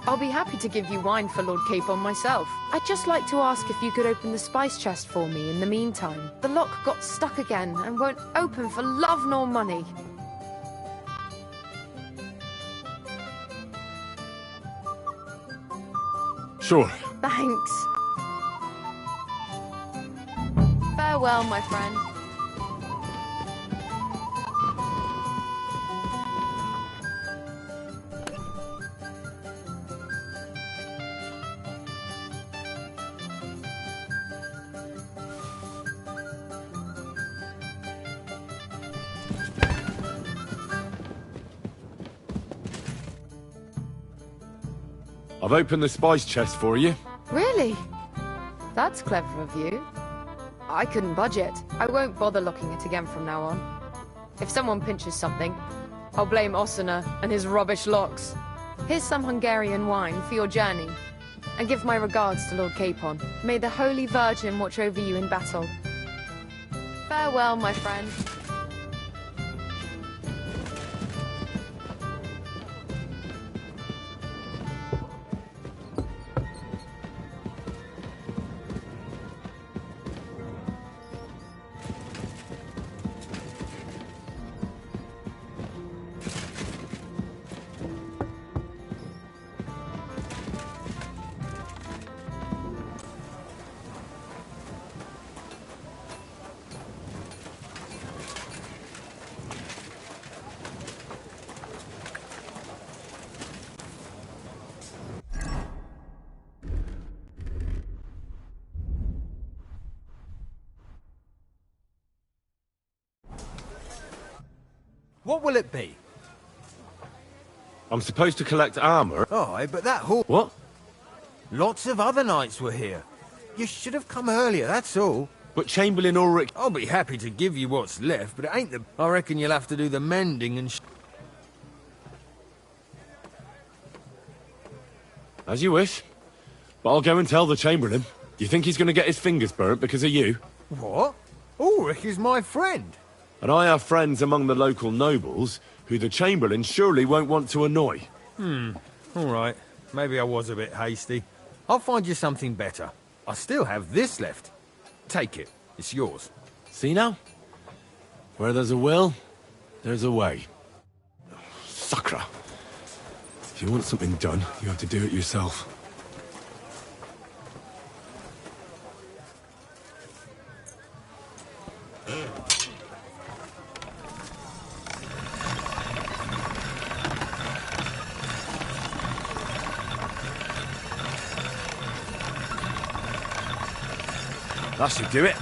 I'll be happy to give you wine for Lord Capon myself. I'd just like to ask if you could open the spice chest for me in the meantime. The lock got stuck again and won't open for love nor money. Sure. Thanks. Farewell, my friend. I've opened the spice chest for you. Really? That's clever of you. I couldn't budge it. I won't bother locking it again from now on. If someone pinches something, I'll blame Osuna and his rubbish locks. Here's some Hungarian wine for your journey. And give my regards to Lord Capon. May the Holy Virgin watch over you in battle. Farewell, my friend. What will it be? I'm supposed to collect armor. Oh, but that horse... What? Lots of other knights were here. You should have come earlier, that's all. But Chamberlain Ulrich... I'll be happy to give you what's left, but it ain't the... I reckon you'll have to do the mending and... As you wish. But I'll go and tell the Chamberlain. Do you think he's going to get his fingers burnt because of you? What? Ulrich is my friend. And I have friends among the local nobles who the Chamberlain surely won't want to annoy. All right. Maybe I was a bit hasty. I'll find you something better. I still have this left. Take it. It's yours. See now? Where there's a will, there's a way. Sucra. If you want something done, you have to do it yourself. That should do it.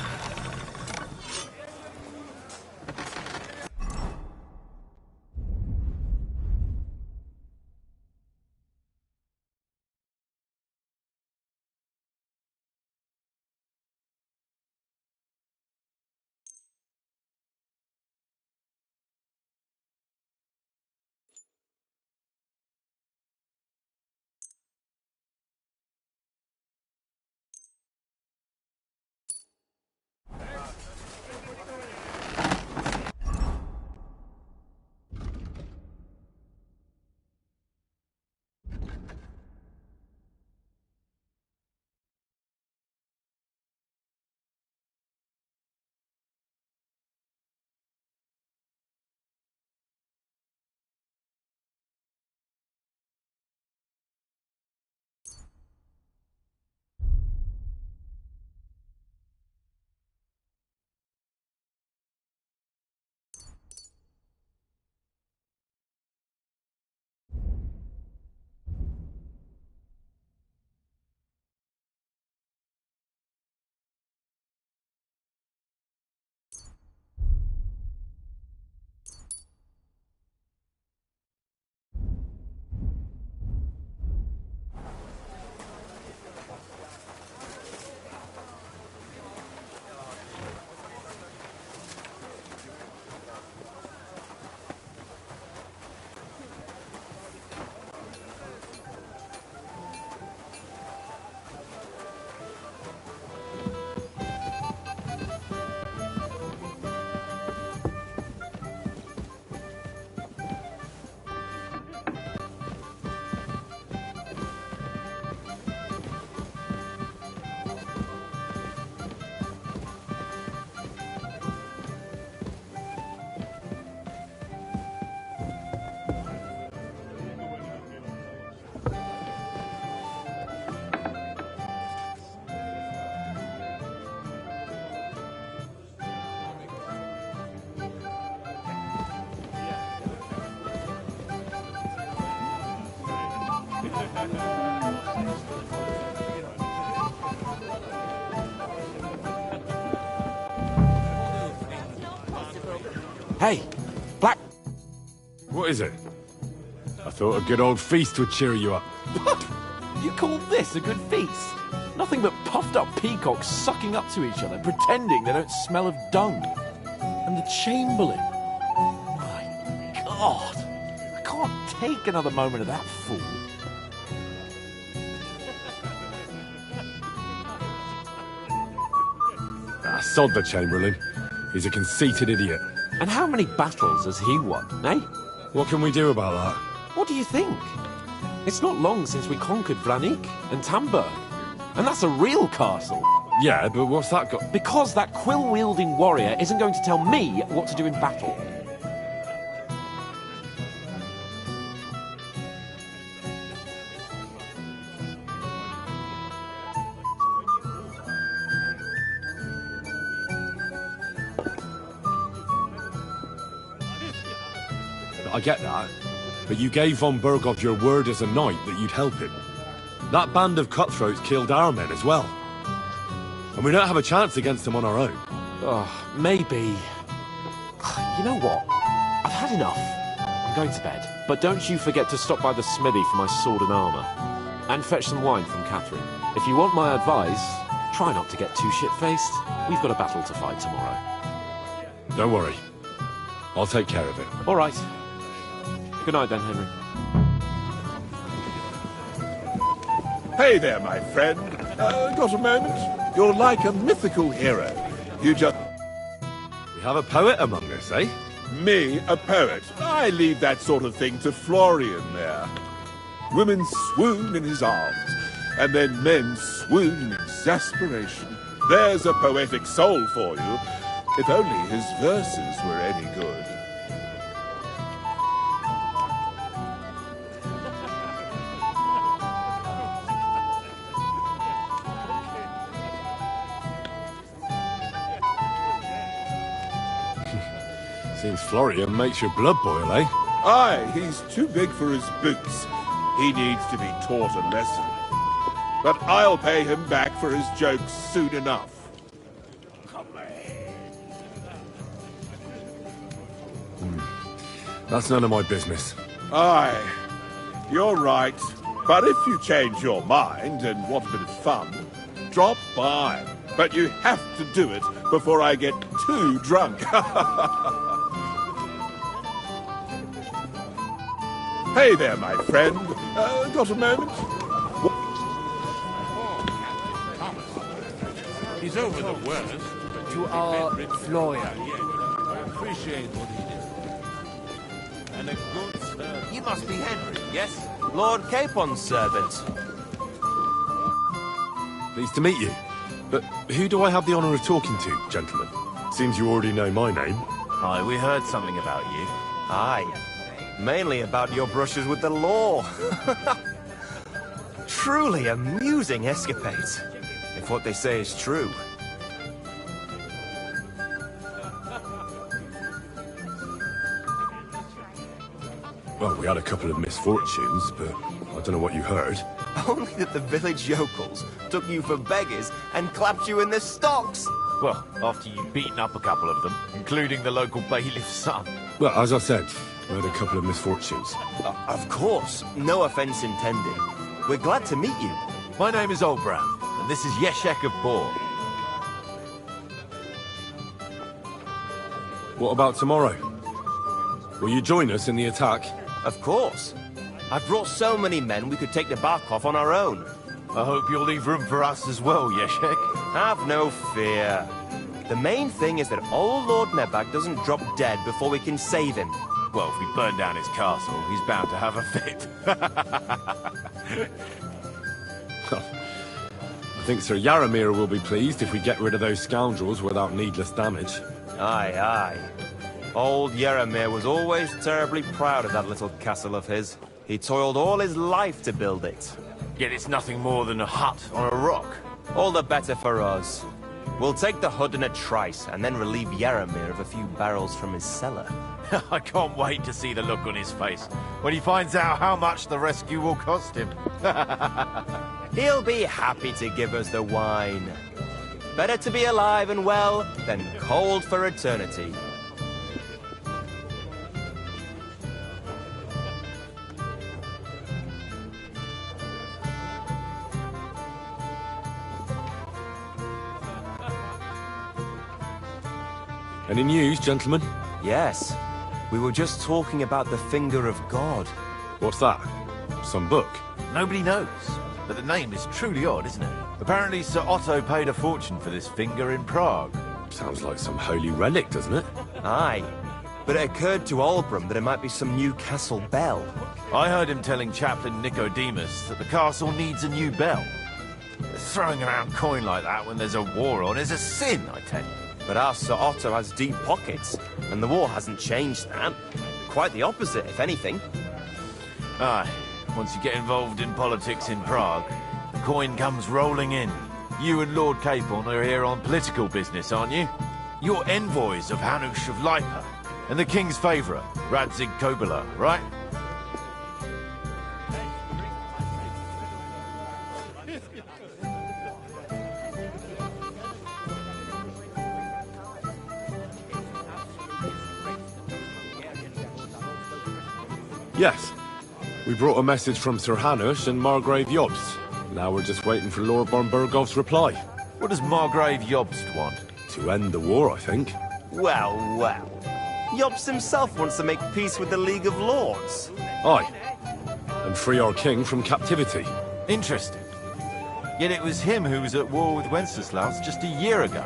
Hey, Black... What is it? I thought a good old feast would cheer you up. What? You call this a good feast? Nothing but puffed up peacocks sucking up to each other, pretending they don't smell of dung. And the Chamberlain. My God. I can't take another moment of that fool. Sod the Chamberlain. He's a conceited idiot. And how many battles has he won, eh? What can we do about that? What do you think? It's not long since we conquered Vranik and Tamburg. And that's a real castle. Yeah, but what's that got? Because that quill-wielding warrior isn't going to tell me what to do in battle. I get that, but you gave von Berghoff your word as a knight that you'd help him. That band of cutthroats killed our men as well. And we don't have a chance against them on our own. Oh, maybe. You know what? I've had enough. I'm going to bed. But don't you forget to stop by the smithy for my sword and armour. And fetch some wine from Catherine. If you want my advice, try not to get too shit-faced. We've got a battle to fight tomorrow. Don't worry. I'll take care of it. All right. Good night then, Henry. Hey there, my friend. Got a moment? You're like a mythical hero. You just... We have a poet among us, eh? Me, a poet. I leave that sort of thing to Florian there. Women swoon in his arms, and then men swoon in exasperation. There's a poetic soul for you, if only his verses were any good. Seems Florian makes your blood boil, eh? Aye, he's too big for his boots. He needs to be taught a lesson. But I'll pay him back for his jokes soon enough. That's none of my business. Aye, you're right. But if you change your mind and want a bit of fun, drop by. But you have to do it before I get too drunk. Hey there, my friend. Got a moment? He's over the worst, but You are Florian. I appreciate what he did. And a good servant. You must be Henry, yes? Lord Capon's servant. Pleased to meet you. But who do I have the honour of talking to, gentlemen? Seems you already know my name. Aye, we heard something about you. Aye. Mainly about your brushes with the law. Truly amusing escapades, if what they say is true. Well, we had a couple of misfortunes, but I don't know what you heard. Only that the village yokels took you for beggars and clapped you in the stocks. Well, after you'd beaten up a couple of them, including the local bailiff's son. Well, as I said, we had a couple of misfortunes. Of course, no offense intended. We're glad to meet you. My name is Olbrand, and this is Yeshek of Bor. What about tomorrow? Will you join us in the attack? Of course. I've brought so many men we could take the bark off on our own. I hope you'll leave room for us as well, Yeshek. Have no fear. The main thing is that old Lord Nebag doesn't drop dead before we can save him. Well, if we burn down his castle, he's bound to have a fit. I think Sir Yaramir will be pleased if we get rid of those scoundrels without needless damage. Aye, aye. Old Yaramir was always terribly proud of that little castle of his. He toiled all his life to build it. Yet it's nothing more than a hut on a rock. All the better for us. We'll take the hut in a trice, and then relieve Yaramir of a few barrels from his cellar. I can't wait to see the look on his face when he finds out how much the rescue will cost him. He'll be happy to give us the wine. Better to be alive and well than cold for eternity. Any news, gentlemen? Yes. We were just talking about the Finger of God. What's that? Some book? Nobody knows, but the name is truly odd, isn't it? Apparently Sir Otto paid a fortune for this finger in Prague. Sounds like some holy relic, doesn't it? Aye. But it occurred to Albram that it might be some new castle bell. I heard him telling Chaplain Nicodemus that the castle needs a new bell. Throwing around coin like that when there's a war on is a sin, I tell you. But our Sir Otto has deep pockets, and the war hasn't changed that. Quite the opposite, if anything. Aye. Once you get involved in politics in Prague, the coin comes rolling in. You and Lord Capon are here on political business, aren't you? You're envoys of Hanush of Lipa, and the king's favourite, Radzig Kobyla, right? Yes. We brought a message from Sir Hanush and Margrave Jobst. Now we're just waiting for Lord Bornbergov's reply. What does Margrave Jobst want? To end the war, I think. Well, well. Jobst himself wants to make peace with the League of Lords. Aye. And free our king from captivity. Interesting. Yet it was him who was at war with Wenceslaus just a year ago.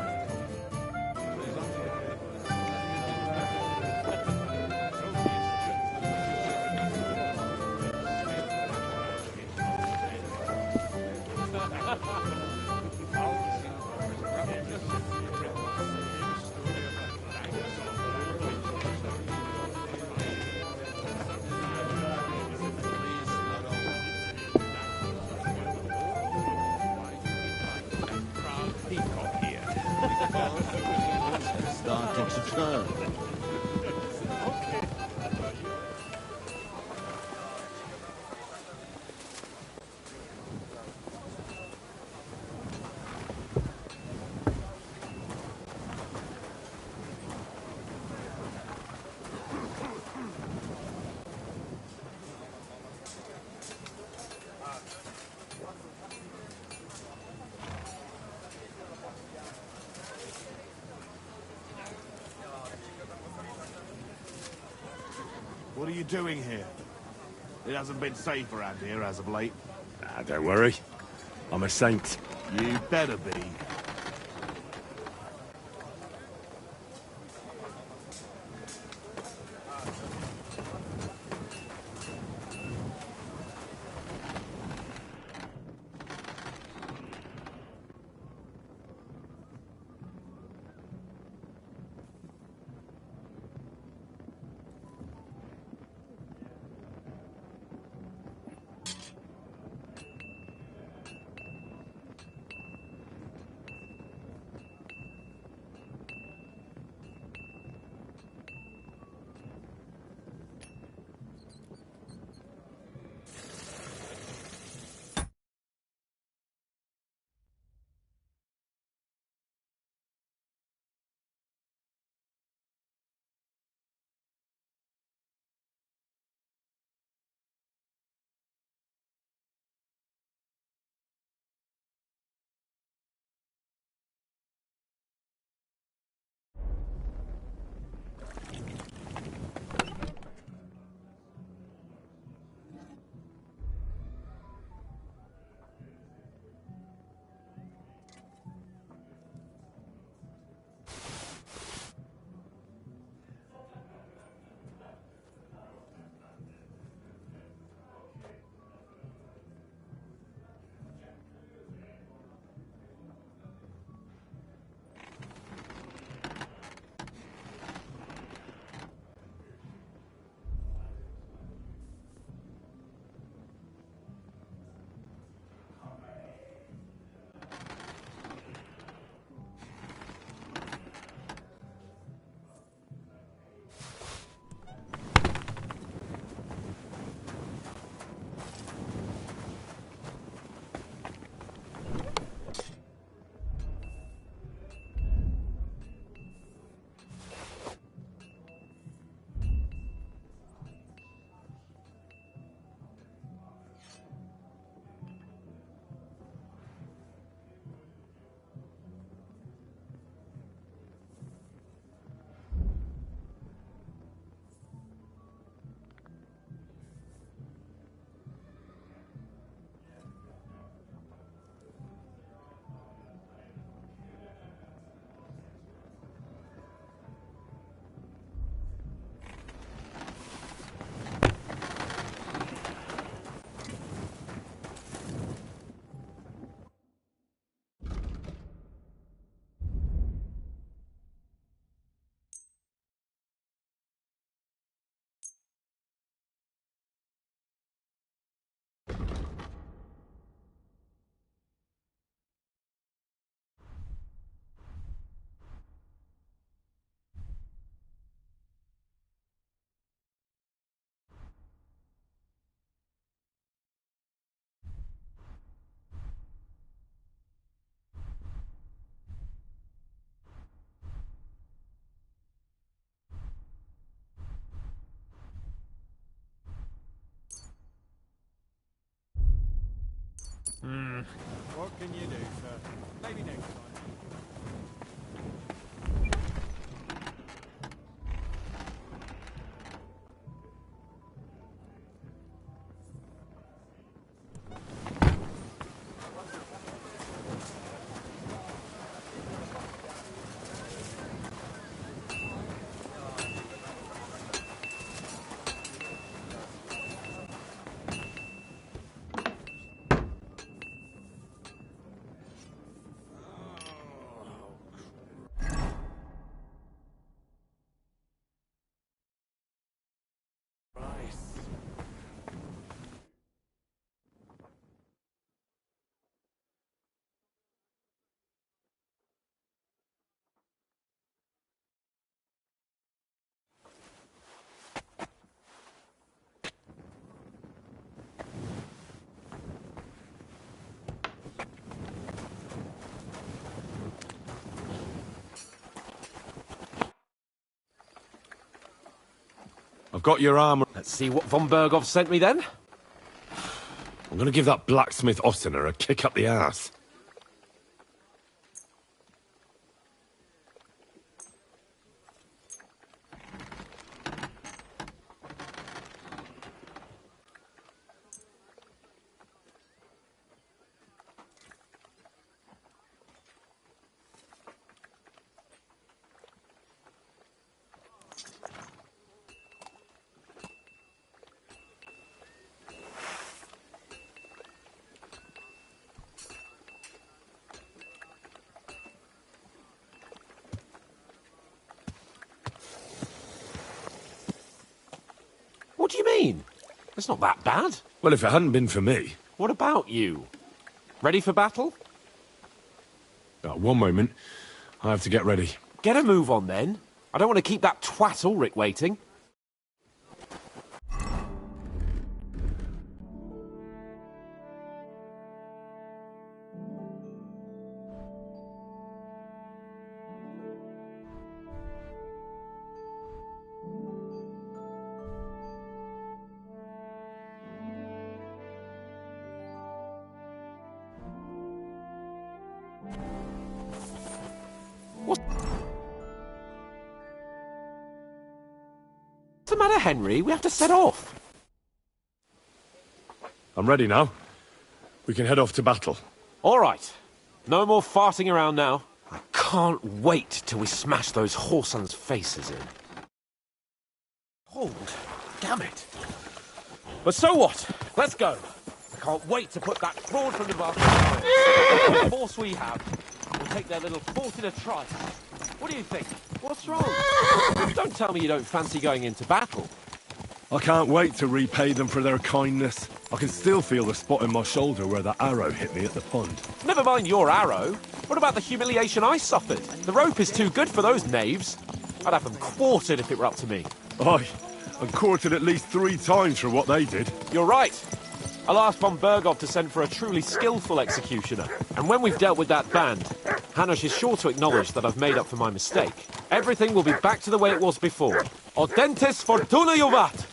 Starting to turn. What are you doing here? It hasn't been safe around here as of late. Don't worry. I'm a saint. You better be. I've got your armor. Let's see what von Berghoff sent me then. I'm gonna give that blacksmith Ostener a kick up the ass. What do you mean? It's not that bad. Well, if it hadn't been for me... What about you? Ready for battle? One moment. I have to get ready. Get a move on then. I don't want to keep that twat Ulrich waiting. What's the matter, Henry? We have to set off. I'm ready now. We can head off to battle. All right. No more farting around now. I can't wait till we smash those whoresons' faces in. Hold. Damn it. But so what? Let's go. I can't wait to put that fraud from the basket behind. The force we have. We'll take their little fort in a trice. What do you think? What's wrong? Don't tell me you don't fancy going into battle. I can't wait to repay them for their kindness. I can still feel the spot in my shoulder where that arrow hit me at the pond. Never mind your arrow. What about the humiliation I suffered? The rope is too good for those knaves. I'd have them quartered if it were up to me. Aye, and quartered at least 3 times for what they did. You're right. I'll ask von Berghoff to send for a truly skillful executioner. And when we've dealt with that band, Hanush is sure to acknowledge that I've made up for my mistake. Everything will be back to the way it was before. Audentis fortuna juvat!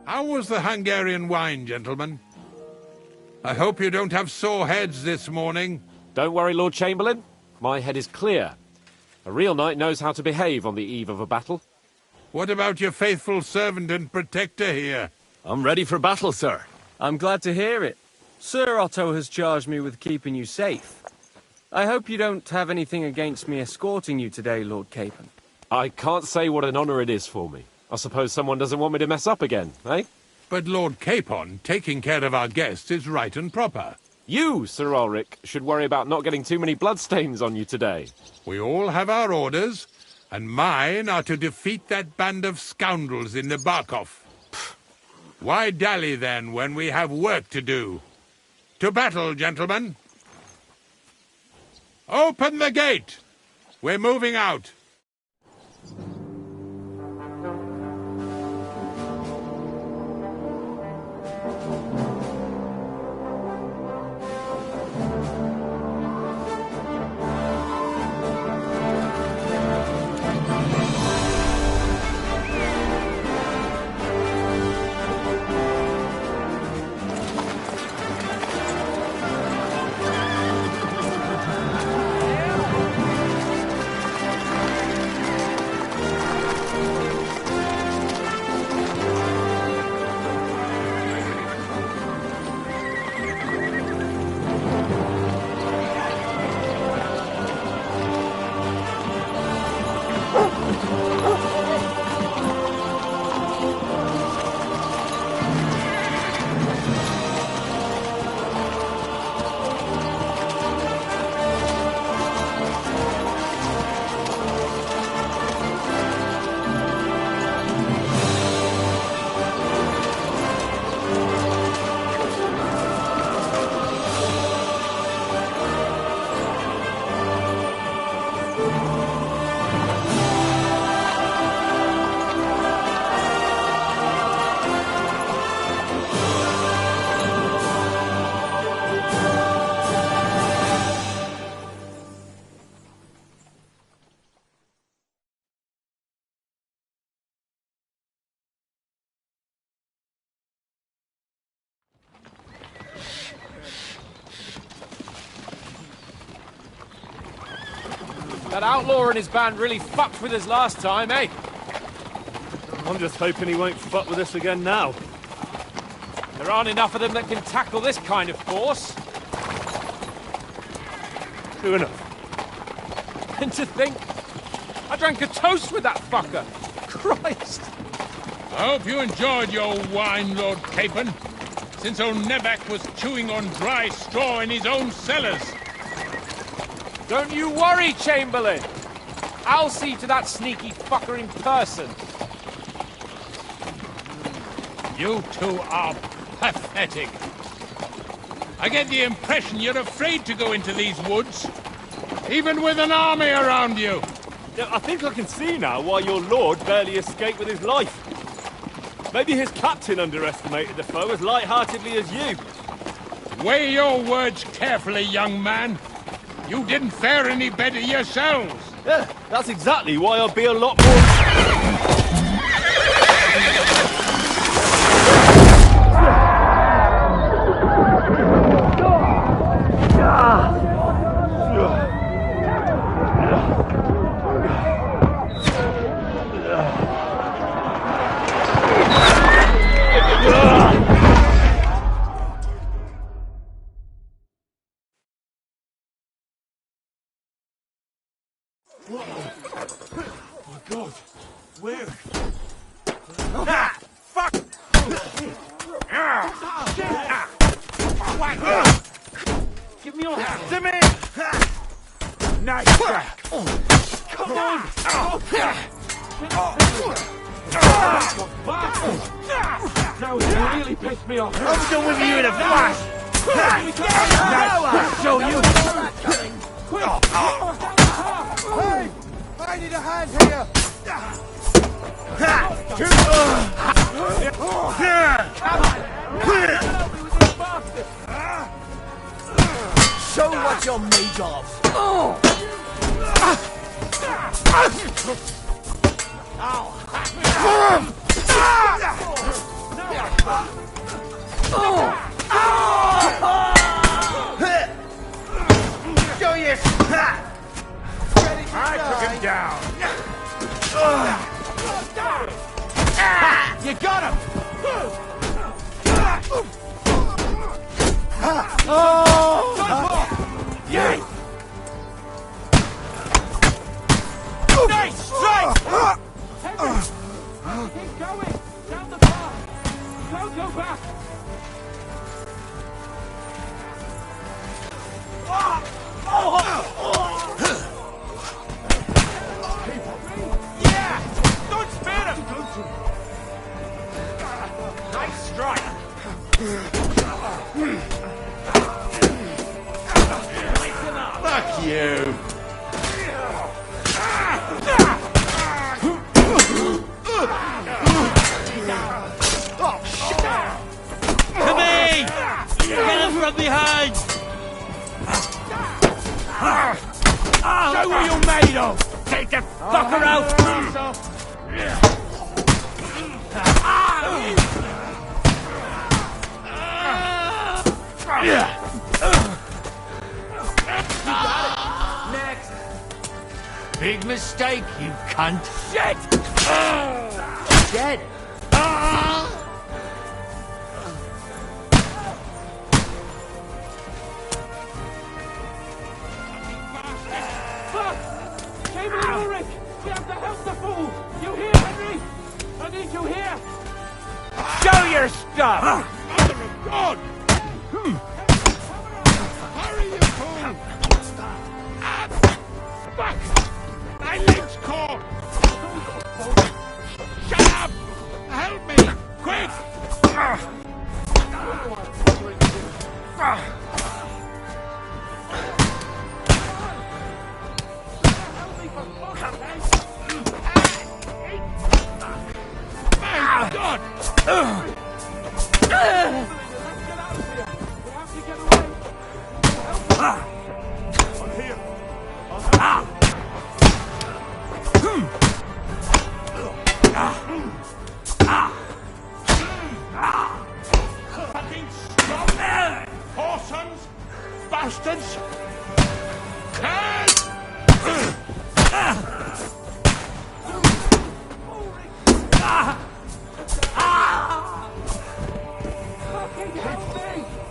How was the Hungarian wine, gentlemen? I hope you don't have sore heads this morning. Don't worry, Lord Chamberlain. My head is clear. A real knight knows how to behave on the eve of a battle. What about your faithful servant and protector here? I'm ready for battle, sir. I'm glad to hear it. Sir Otto has charged me with keeping you safe. I hope you don't have anything against me escorting you today, Lord Capon. I can't say what an honor it is for me. I suppose someone doesn't want me to mess up again, eh? But Lord Capon, taking care of our guests is right and proper. You, Sir Ulrich, should worry about not getting too many bloodstains on you today. We all have our orders, and mine are to defeat that band of scoundrels in Nebakov. Why dally, then, when we have work to do? To battle, gentlemen! Open the gate! We're moving out. That outlaw and his band really fucked with us last time, eh? I'm just hoping he won't fuck with us again now. There aren't enough of them that can tackle this kind of force. True enough. And to think, I drank a toast with that fucker. Christ! I hope you enjoyed your wine, Lord Capon, since old Nebak was chewing on dry straw in his own cellars. Don't you worry, Chamberlain. I'll see to that sneaky fucker in person. You two are pathetic. I get the impression you're afraid to go into these woods, even with an army around you. Yeah, I think I can see now why your lord barely escaped with his life. Maybe his captain underestimated the foe as light-heartedly as you. Weigh your words carefully, young man. You didn't fare any better yourselves. Yeah, that's exactly why I'll be a lot more... Show what you're made of. Show your... I took him down. You got him! Nice strike! Keep going! Down the path! Don't go back! Yeah! Don't spare him! Nice strike! Fuck you! Come in! Get him from behind! Show what you're made of! Take the fucker out! Next! Big mistake, you cunt! Shit! Dead! Fuck! Cable and Ulrich! We have to help the fool! You hear, Henry? I need you here! Show your stuff! Mother of God! Hurry, you fool! Fuck! My leg's caught! Shut up! Help me! Quick! My God! Fucking scum! Whoresons! Bastards! Curse!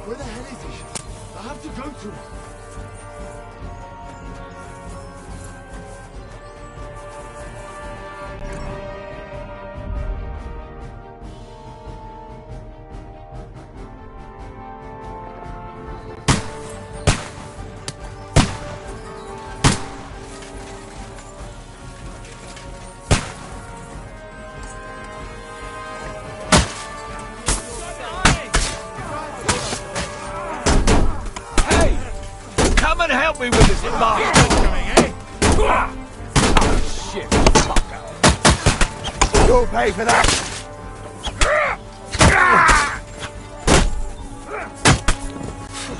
Where the hell is he? I have to go to him. Come and help me with this bastard coming, eh? Oh, shit. You'll pay for that.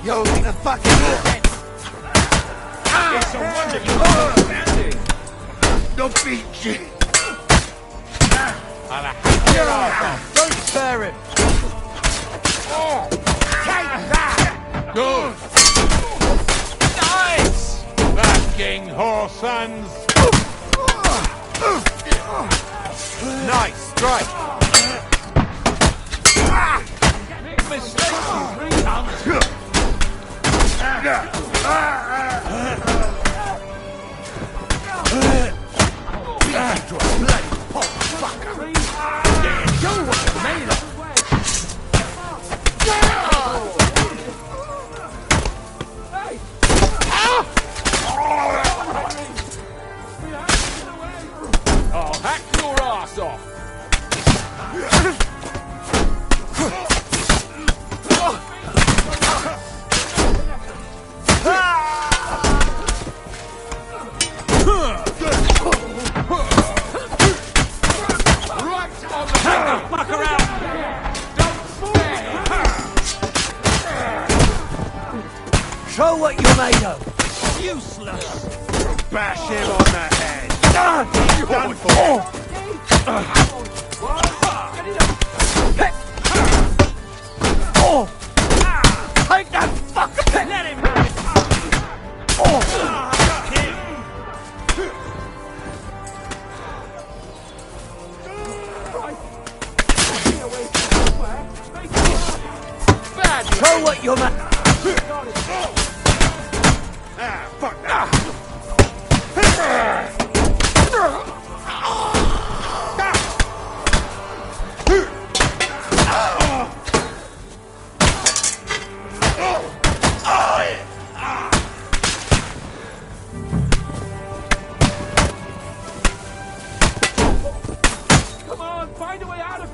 You'll be the fucking It's a wonder you're standing. No beat shit. I'll hack your ass off. Don't spare it. Oh, take that. Good. Nice! Fucking whoresons! Nice strike! Big mistake, you cunt! Bloody pop fucker! Yeah, show what you're made of! I'll hack your ass off! Show what you're made of! Useless! Bash him on the head! You're done for! Take that fucker! Let him have it! Show what you're made of! Fuck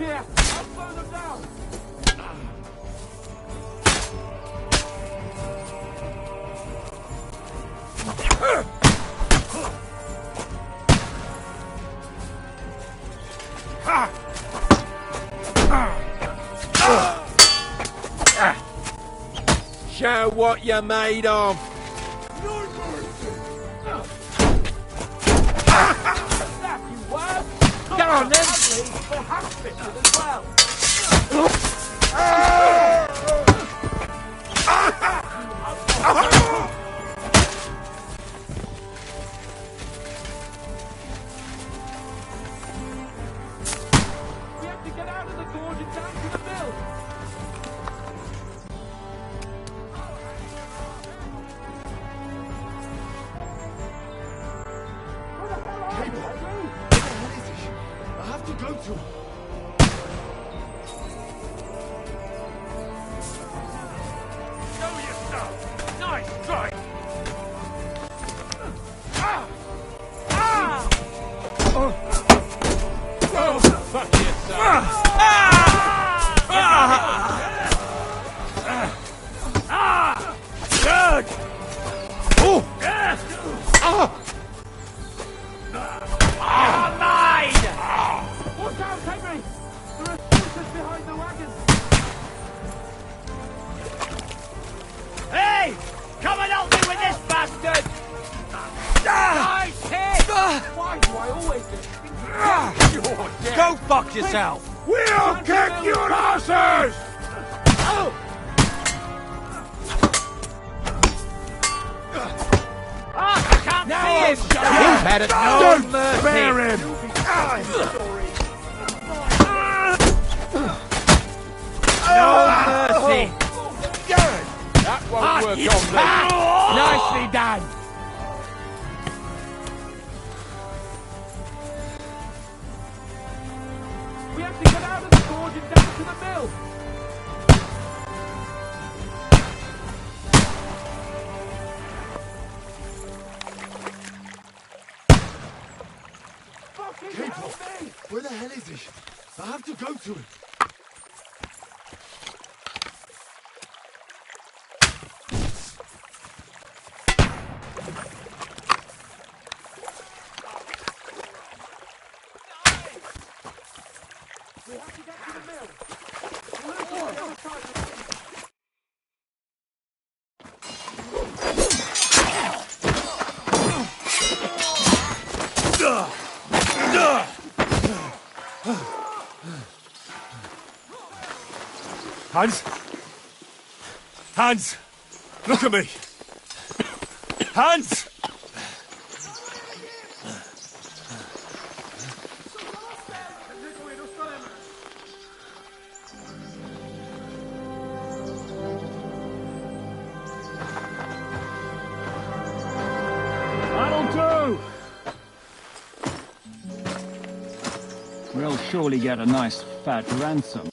Yeah, I'll burn them down. Show what you're made of. Get on then! We're half-fisted as well. We have to get out of the gorge and down to the mill. I have to go to him. Show yourself. Nice try. Oh, fuck yourself. Good. Mine! Watch out, Henry! There are soldiers behind the wagons! Hey! Come and help me with this bastard! Nice hit! Why do I always get... You're dead! Go fuck yourself! We'll kick your asses! I can't see him! You've had it. Don't mercy. spare him! No mercy. That won't work on me. Nicely done! We have to get out of the gorge and down to the mill! Capo, where the hell is he? I have to go to him. We have to get to the mill! Hans? Hans! Look at me! Hans! That'll do! We'll surely get a nice fat ransom.